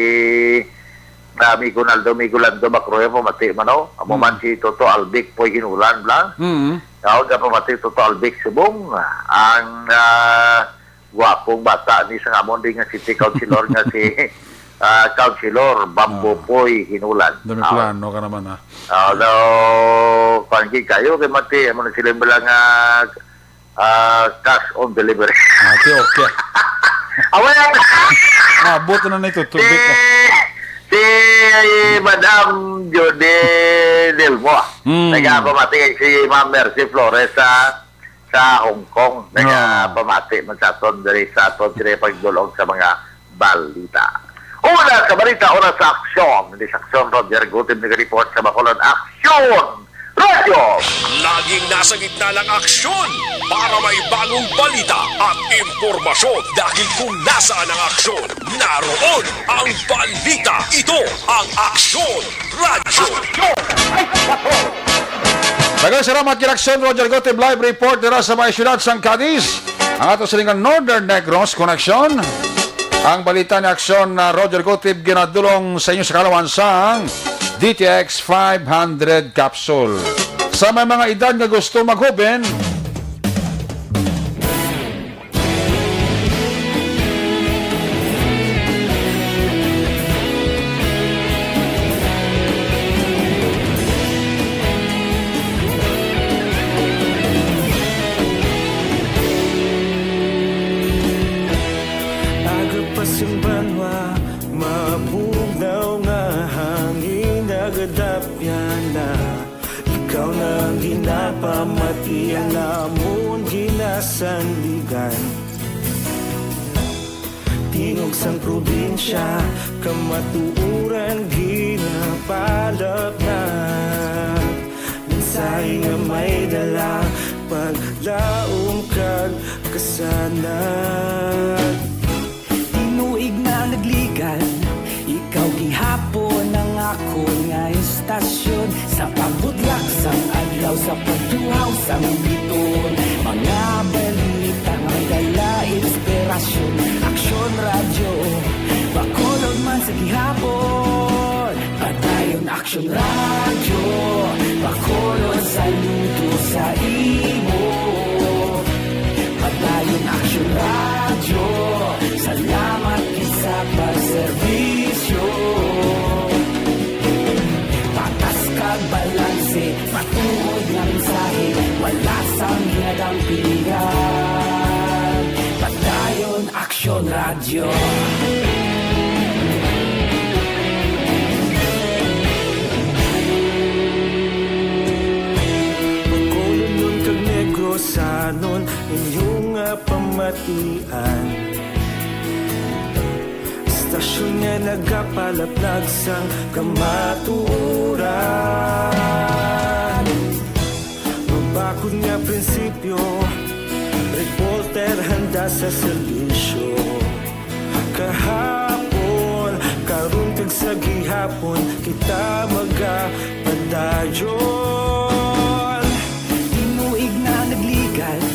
Miguelando Bacroya pamati mano amo man si Toto Albic poy hinulan blang Kau ga pamati Toto Albic subong ang gwapong bata ni sa amon di nga city councilor nga si Councilor Bambo Poy Hinulan. Doon plano ka naman ha. Panggi kayo kay mati mo na sila bilang cash on delivery. Okay. Away. Buto na nito tubig. Si Si Madam Judy Delmo. Nagpamati si Ma'am Mercy Flores sa Hong Kong. Nagpamati man sa aton diri sa aton pagdulong sa mga balita. Una sa balita, una sa aksyon. Hindi sa aksyon, Roger Gutim nag-report sa Bacolod. Aksyon! Radio! Laging nasa gitna ng aksyon para may bagong balita at impormasyon. Dahil kung nasaan ang aksyon, naroon ang balita. Ito ang Aksyon Radio. Daghang salamat kay Aksyon Roger Gotem live report dira sa mga syudad sang Cadiz. Ang ato silingan Northern Negros Connection. Ang balita ni Aksyon na Roger Gotem ginadulong sa inyo sa kalawan sang DTX 500 capsule. Sa may mga edad nga gusto maghuben, Agapasumbanwa, mabugnaw nga hangin nagadapyan na. Ikaw na ang ginapamati ang amon ginasandigan. Tingog sang probinsya, kamatuuran ginapalap na. Mensahe nga may dala, paglaom kag kasanan. Tinuig na nagligan, ikaw gihapon ang ako nga istasyon. Sa pagbutlak sang adlaw, sa pagtuhaw sang biton. Mga balita nga dala inspirasyon. Aksyon Radio, Bacolod man sa gihapon. Padayon Aksyon Radio, Bacolod saludo sa imo. Padayon Aksyon Radio, salamat sa pagserbisyo. Patas kag balanse, matuod nga mensahe, wala sang ginagampingan. Padayon Aksyon Radio. Bacolod nun kag Negrosanon, inyong pamatian. Stasyon nga nagapalaplag sang kamatuuran. Mabakod nga prinsipyo, reporter handa sa serbisyo. Kahapon, karun kag sa gihapon, kita magapadayon. Tinuig na nagligan,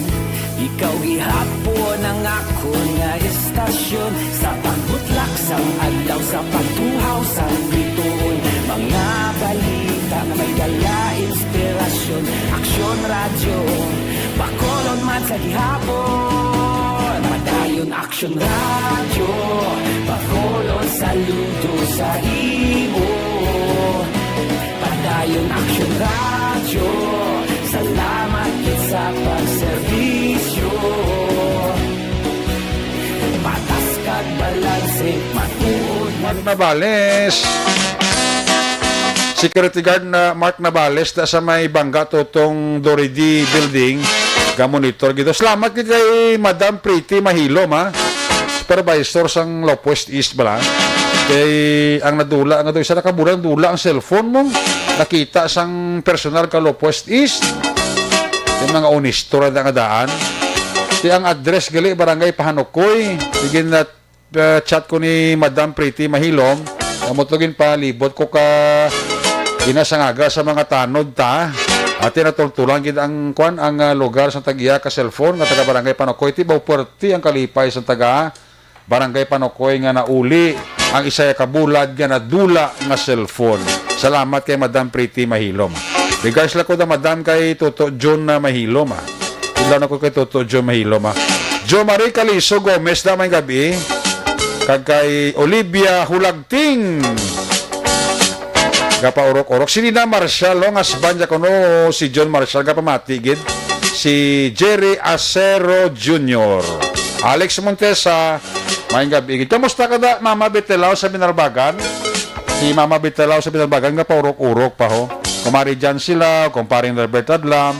ikaw gihapon ang ako nga istasyon. Sa pagbutlak sang adlaw, sa pagtuhaw sang biton. Mga balita na may dala inspirasyon. Aksyon Radio, Bacolod man sa gihapon. Padayon Aksyon Radio, Bacolod saludo sa imo. Padayon Aksyon Radio, salamat sa pagserbisyo. Patas kag balanse, matuod Mark Navales. Security guard na Mark Navales na sa may bangga totong Doridi building ga-monitor gito. Salamat kay Madam Pretty Mahilom ha. Supervisor sang Low West East bala. Kay ang nadula nga isa nakabulang dula ang cellphone mo. Nakita sang personal ka Low West East. Yung mga honesto na nga daan. Di ang address gali barangay Pahanukoy. Bigin na chat ko ni Madam Pretty Mahilom. Namutlogin pa libot ko ka inasangaga sa mga tanod ta. At tinatultulan gid ang kwan ang lugar sa tagiya ka cellphone nga taga barangay Panukoy. Tibaw puerti ang kalipay sa taga barangay Panukoy nga nauli ang isaya kabulad nga nadula nga cellphone. Salamat kay Madam Pretty Mahilom. Regards lang ko na Madam kay Toto John na Mahilom ha. Ilan ako kay Toto John Mahilom ha. Jo Marie Caliso Gomez na may gabi. Kag kay Olivia Hulagting. Gapaurok-urok. Si Nina Marshall, ang asband niya kuno si John Marshall, gapamatigid. Si Jerry Acero Jr. Alex Montesa, may gabi. Kamusta ka da, Mama Betelao sa Binarbagan? Si Mama Bitalaw sa Binalbagan nga paurok-urok pa ho. Kumari Jan sila, kumparing Norbert Adlam,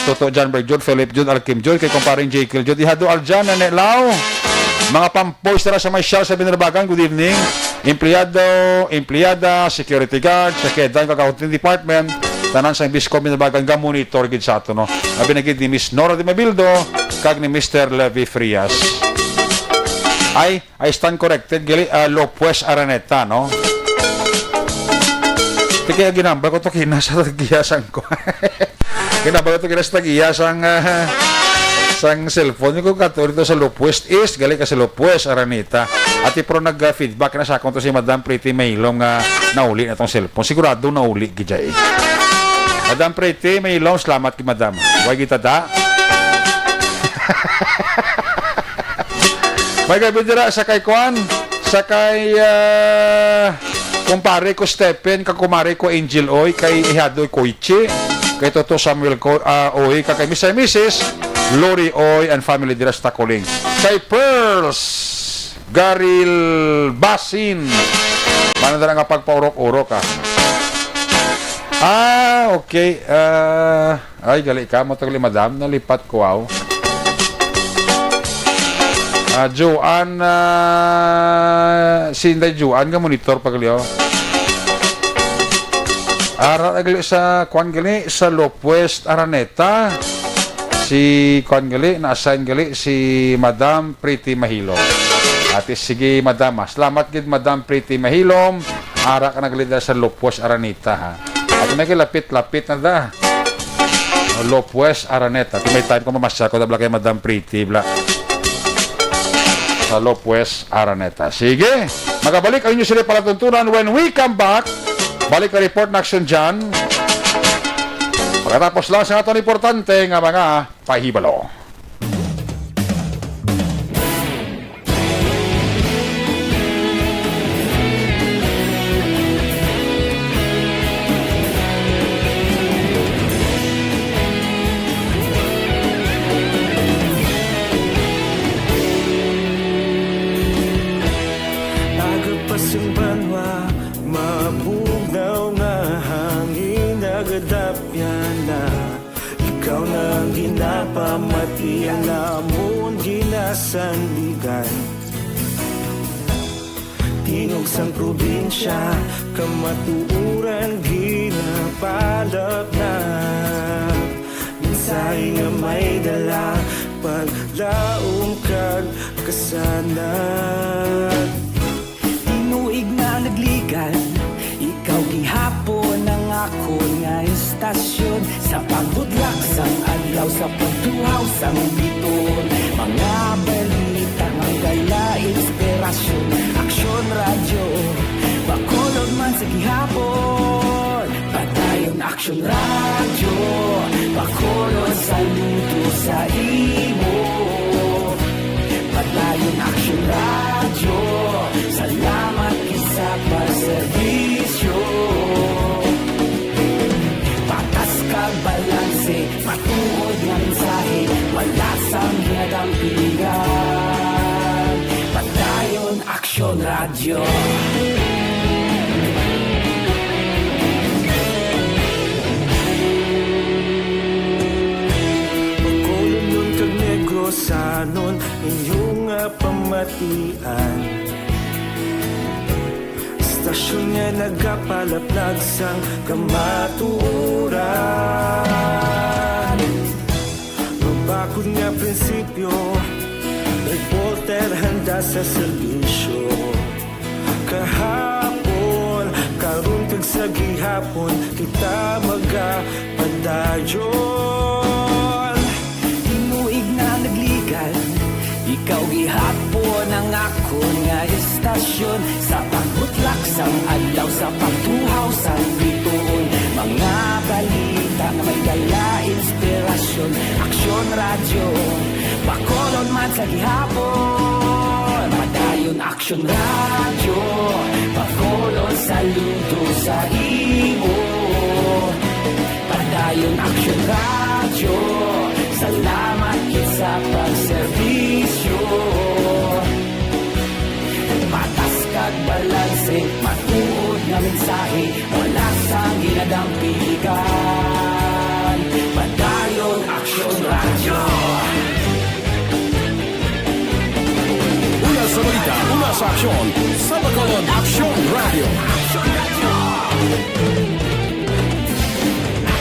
Toto John Bergjod, Philip Jod, Alkim Jod, kay kumparing Jekyll Jod, ihado Aljan, Nanelaw. Mga pampoys tara sa may shell sa Binalbagan, good evening. Empleyado, empleyada, security guard, sa Kedan, Kakaunting Department, tanan sa Bisco Binalbagan, ga-monitor gid sa ato, no? Abi na gid ni Miss Nora de Mabildo, kag ni Mr. Levi Frias. I stand corrected, gali, Lopez Araneta, no? Kaya ginambal ko ito kinasa tagiyasan ko. Ginambal ko ito kinasa tagiyasan sang cellphone ko kato rito sa Lopez East. Gali ka sa Lopez Araneta. At ipro nag-feedback na sa akong to si Madam Pretty Maylom nga nauli na itong cellphone. Sigurado nauli gijay. Madam Pretty Maylom, salamat ki Madam. Huwag kita da. May gabi dira sa kay Kwan. Sa kay kumpare ko Stephen, kakumare ko Angel Oy, kay Ihadoy Koichi, kay Toto Samuel Oy, kay Mr. Mrs. Lori Oy and family dira sa Tacoling. Kay Pearls Garil Basin. Mana dara nga pagpaurok-urok ka. Okay. Ay gali ka mo tagli Madam, nalipat ko aw. Joan, si Inday Joan nga monitor pagliyo. Ara gali sa Kwan gali sa Lopez Araneta. Si Kwan gali na-assign gali si Madam Pretty Mahilom. Ate sige Madam, salamat gid Madam Pretty Mahilom. Ara ka nagali sa Lopez Araneta ha. At may lapit-lapit na da. Lopez Araneta. May time ko mamasya ko dabla kay Madam Pretty bla. Sa Lopez Araneta. Sige, magabalik ang inyo sila palatuntunan when we come back. Balik ka report na action dyan. Pagkatapos lang sa ato importante nga mga pahibalo. Agapasang banwa, mabugaw na hangin, nagadapyan na. Ikaw na ang ginapamati, alamon, ginasandigan. Tingog sang probinsya, kamatuuran, ginapalap na. Minsay nga may dala, paglaong kag kasanat. Tinuig na nagligan, ikaw gihapon ang ako nga istasyon. Sa pagbudlak sang adlaw, sa pagtuhaw sang biton. Mga balita, mga inspirasyon. Aksyon radyo, bakolod man sa gihapon. Padayon aksyon radyo, bakolod saludo sa imo. Padayon aksyon radyo, salamat isa pa serbisyo. Patas kag balanse, matuod nga mensahe, wala sang hinadang pilihan. Padayon aksyon radyo. Pagkulong nun kag negrosanon, inyong pamatian. Stasyon nga nagapalaplag sang kamatuuran. Mabakod nga prinsipyo, reporter handa sa serbisyo. Kahapon, karon kag sa gihapon, kita magapadayon. Tinuig na nagligan, ikaw gihapon ang ako nga istasyon. Sa pagbutlak sang adlaw, sa pagtuhaw sang biton. Mga balita na may dala inspirasyon. Aksyon radyo, bakolon man sa gihapon. Padayon aksyon radyo, bakolon saludo sa imo. Padayon aksyon radyo, salamat sa pagserbisyo. Patas kag balanse, matuod nga mensahe, wala sa ginadampigan. Padayon Aksyon Radyo. Una sa balita, una sa aksyon, sa Bacolod Aksyon Radio.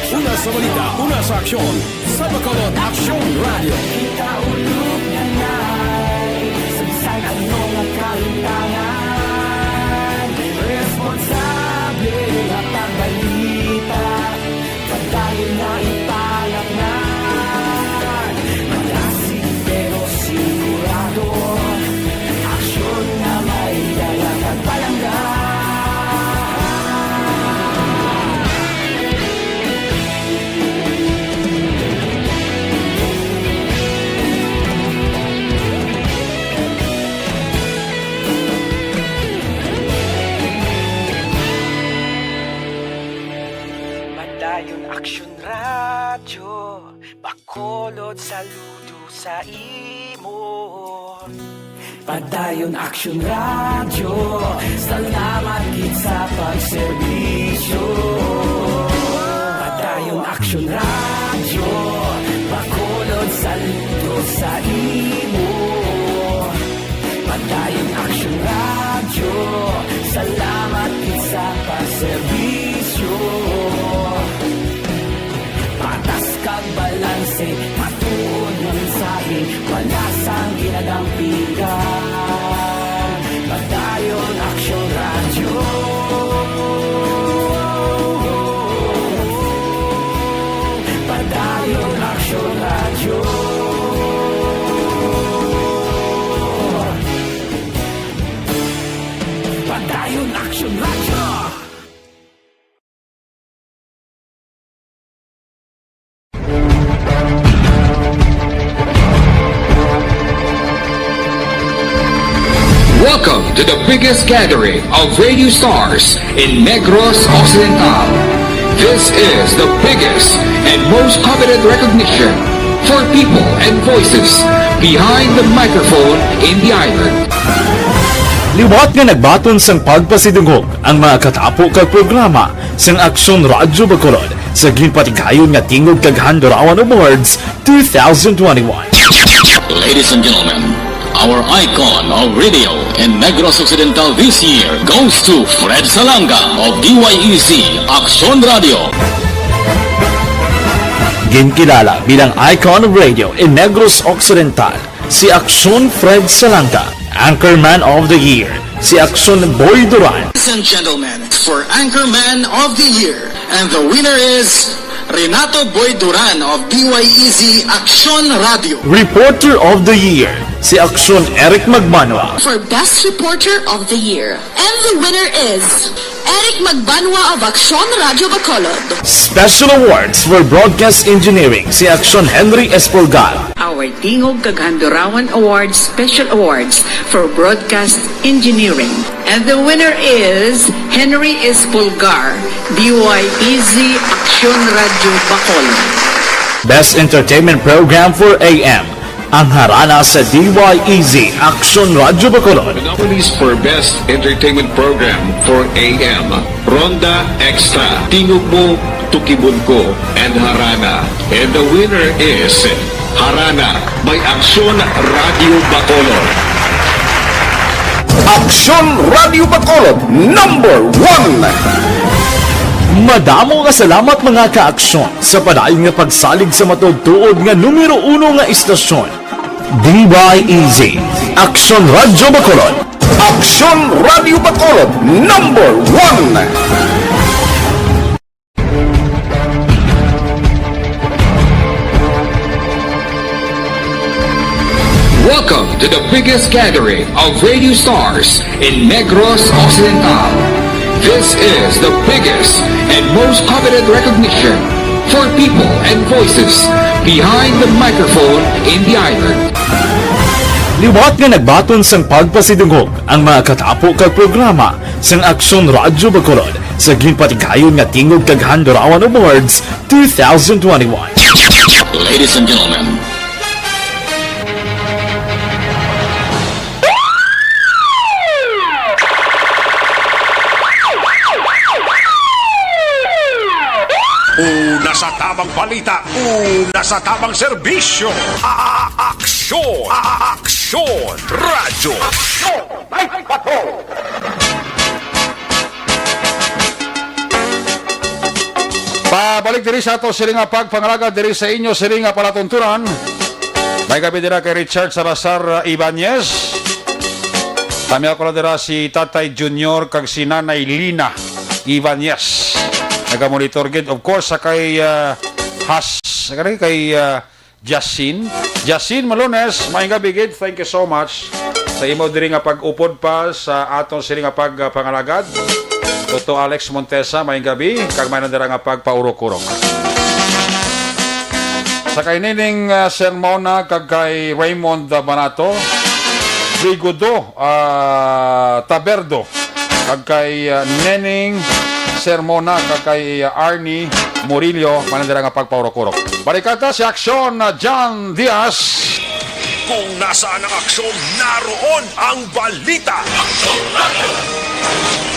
Una sa balita, una sa aksyon, sa Bacolod Aksyon Radio. Kita ulog nanay, sagsay anong nakalintangan. Responsable at ang balita, padayon na ipalaknan. Malasig pero sigurado, aksyon na may dalang at palanggan. Padayon Aksyon Radyo, Bacolod saludo sa imo. Padayon Aksyon Radyo, salamat gid sa pagserbisyo. Padayon Aksyon Radyo, Bacolod saludo sa imo. Padayon Aksyon Radyo, salamat gid sa pagserbisyo. Patas kag balanse, matuod ng mensahe, wala sang ginadampigan. Padayon Aksyon Radyo. Padayon Aksyon Radyo. Padayon Aksyon Radyo. Welcome to the biggest gathering of radio stars in Negros Occidental. This is the biggest and most coveted recognition for people and voices behind the microphone in the island. Liwat nga nagbaton sang pagpasidungog ang mga katapo kag programa sang Aksyon Radyo Bacolod sa ginpatigayon nga tingog kag Handorawan Awards 2021. Ladies and gentlemen, our icon of radio in Negros Occidental this year goes to Fred Salanga of DYEZ Aksyon Radio. Ginkilala bilang icon of radio in Negros Occidental, si Aksyon Fred Salanga. Anchorman of the Year, si Aksyon Boy Duran. Ladies and gentlemen, for Anchorman of the Year, and the winner is Renato Boy Duran of DYEZ Aksyon Radio. Reporter of the Year, si Aksyon Eric Magbanwa. For Best Reporter of the Year. And the winner is Eric Magbanwa of Aksyon Radio Bacolod. Special awards for broadcast engineering, si Aksyon Henry Espolgar. Our Tingog kag Handorawan Awards Special Awards for Broadcast Engineering. And the winner is Henry Espolgar, DYEZ Aksyon Radio Bacolod. Best Entertainment Program for AM, ang harana sa DYEZ Aksyon Radio Bacolod. The nominees for Best Entertainment Program for AM, Ronda Extra, Tingog Mo, Tukibon Ko, and Harana. And the winner is Harana by Aksyon Radio Bacolod. Aksyon Radio Bacolod, #1! Madamo nga salamat mga ka-aksyon sa padayon nga pagsalig sa matugtuod nga numero 1 nga istasyon. DYEZ Aksyon Radio Bacolod. Aksyon Radio Bacolod, #1! Welcome to the biggest gathering of radio stars in Negros Occidental. This is the biggest and most coveted recognition for people and voices behind the microphone in the island. Liwat nga nagbaton sang pagpasidungog ang mga katapo kag programa sang Aksyon Radyo Bacolod sa ginpatigayon nga tingog kag Handorawan Awards 2021. Ladies and gentlemen, sa tamang balita, una sa tamang serbisyo. Aksyon! Aksyon! Radyo! Aksyon! Night Patrol! Pabalik diri sa ato sila nga pagpangalaga diri sa inyo sila nga palatuntunan. May gabi dira kay Richard Salazar Ibanez. Kami ako na dira si Tatay Junior kag si Nanay Lina Ibanez. Nagamonitor gid of course sa kay kay Jasin Malones. May gabi gid. Thank you so much sa imo diri nga pag-upod pa sa atong sila nga pagpangalagad. Toto Alex Montesa, may gabi, kag may nandira nga pagpaurok-urok. Sa kay Nining Sermona, kag kay Raymond Banato, Brigudo Taberdo, kag kay Nining Sermona, kag kay Arnie Murillo, may nandira nga pagpaurok-urok. Barikata si Aksyon John Diaz. Kung nasaan ang aksyon, naroon ang balita.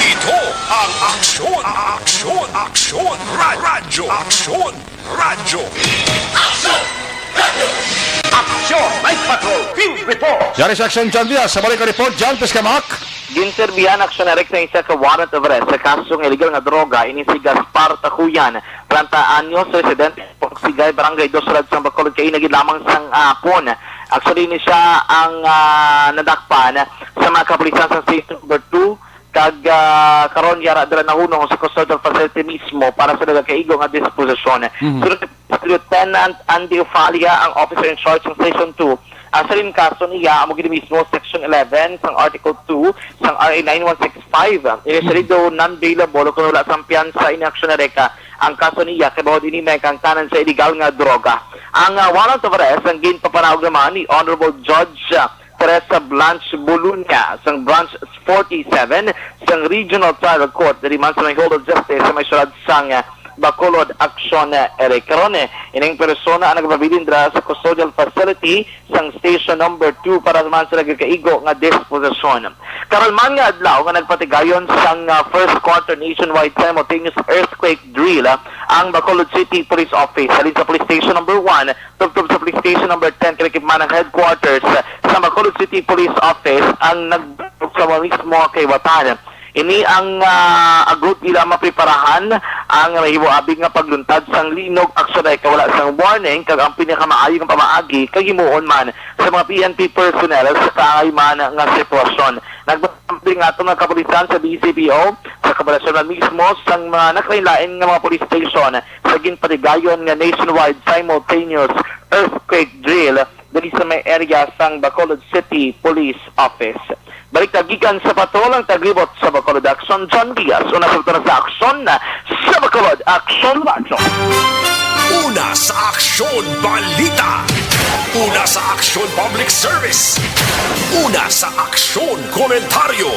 Ito ang aksyon, aksyon, aksyon, radyo, aksyon, radyo. Aksyon, Night Patrol, Field Report. Yari sa Aksyon John Diaz, sa balik ang report, John Pescamak. Ginserbihan aksyonarik na isa ka warrant of arrest sa kasong illegal nga droga ini si Gaspar Takuyan, 30 anyos, residente Sigay, Barangay Dosurad, sa Bacolod, kay inagid lamang sang apon. Actually, ni siya ang nadakpan sa mga kapulisan sa Station Number 2 kag karon yara dala na hunong sa custodial facility mismo para sa nagkaigo nga disposisyon. Sunod Lieutenant Andy Ofalia, ang officer in charge ng Station 2. Ang saling kaso niya, amo gini mismo Section 11 sang Article 2 sang RA 9165. Initially daw non-bailable kung wala sang piyansa in action na reka. Ang kaso niya kay bawod ini may kang tanan sa illegal nga droga. Ang warrant of arrest ang ginpapanawag naman ni Honorable Judge Teresa Blanche Bolunya sang Branch 47 sang Regional Trial Court dari man sa may Hold of Justice sa may syudad sang Bacolod, Aksyon Eric Carone. Ining persona ang nagpabilin dra sa custodial facility sang Station Number 2 para naman sa nagkaigo nga disposisyon. Karon man nga adlaw nga nagpatigayon sang first quarter nationwide simultaneous earthquake drill ang Bacolod City Police Office alin sa Police Station Number 1 tubtob sa Police Station Number 10 kinakipman ang headquarters sa Bacolod City Police Office ang nagsa mismo kay Watan. Ini ang agot nila mapreparahan ang mahiwaabig nga pagluntad sang linog aksyon ay kawala sang warning kag ang pinakamaayo nga pamaagi kag himuon man sa mga PNP personnel sa kaay man nga sitwasyon. Nagbabalik nga itong mga kapulisan sa BCPO sa kabalasyon na mismo sang mga nakailain nga mga police station sa ginpatigayon nga nationwide simultaneous earthquake drill dali sa may area sang Bacolod City Police Office. Balik tagikan sa patulang taglibot sa Bacolod Action, John Diaz. Una sa aksyon na sa Bacolod Action Radyo. Una sa aksyon, balita. Una sa aksyon, public service. Una sa aksyon, komentaryo.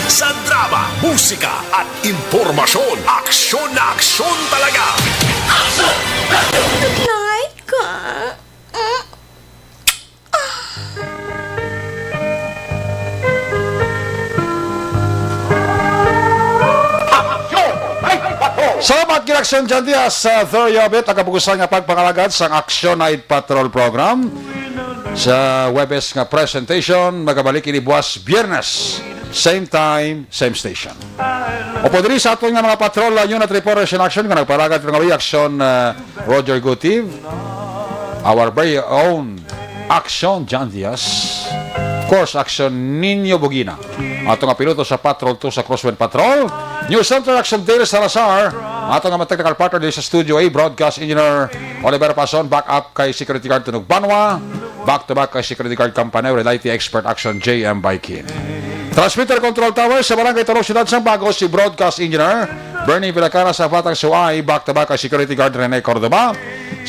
Sa drama, musika at impormasyon. Aksyon na aksyon talaga. Aksyon! Like ka? Salamat Aksyon John Diaz sa Thoriobit ang kapugusan nga pagpangalagad sa Aksyon Night Patrol program sa Webes nga presentation magabalik ini buwas Biyernes same time, same station. Opo diri sa aton nga mga patrol unit reporters in action nga nagpalagad ng Aksyon Roger Gutiv, our very own Aksyon John Diaz, course Aksyon Nino Bugina, ato nga piloto sa Patrol 2 sa Crosswind Patrol, New Center Action Dale Salazar, ato nga mga technical partner din sa Studio A, Broadcast Engineer Oliver Pason, back up kay Security Guard Tunog Banwa, back to back kay Security Guard Campaneo, Red IT Expert Action JM Baikin. Transmitter Control Tower sa Barangay Tarong Ciudad San Bagos, si Broadcast Engineer Bernie Villacana sa Batang Suay, back to back kay Security Guard Rene Cordoba.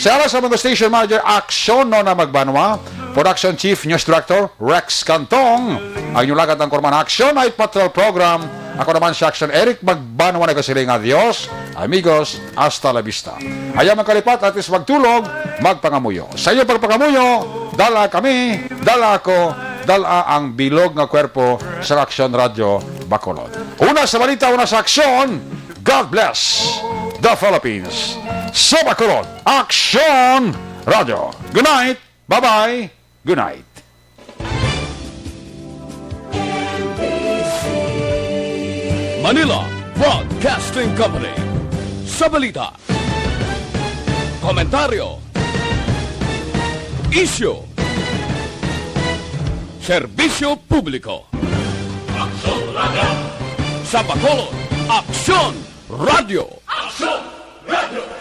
Sa alas sa mga Station Manager Action Nona Magbanwa, Production Chief News Director Rex Cantong, ang inyong lagat ng Korman Action Night Patrol Program. Ako naman si Action Eric Magbanwa na kasiling adios, amigos, hasta la vista. Ayaw magkalipat at is magtulog, magpangamuyo. Sa iyo pagpangamuyo, dala kami, dala ako, dala ang bilog nga kwerpo sa Action Radio Bacolod. Una sa balita, una sa aksyon, God bless the Philippines. sa Bacolod. Aksyon Radio. Good night. Bye-bye. Good night. Manila Broadcasting Company. Sa balita, komentaryo, isyu, serbisyo publiko. Aksyon Radio. Sa Bacolod, Aksyon Radio. Aksyon Radio.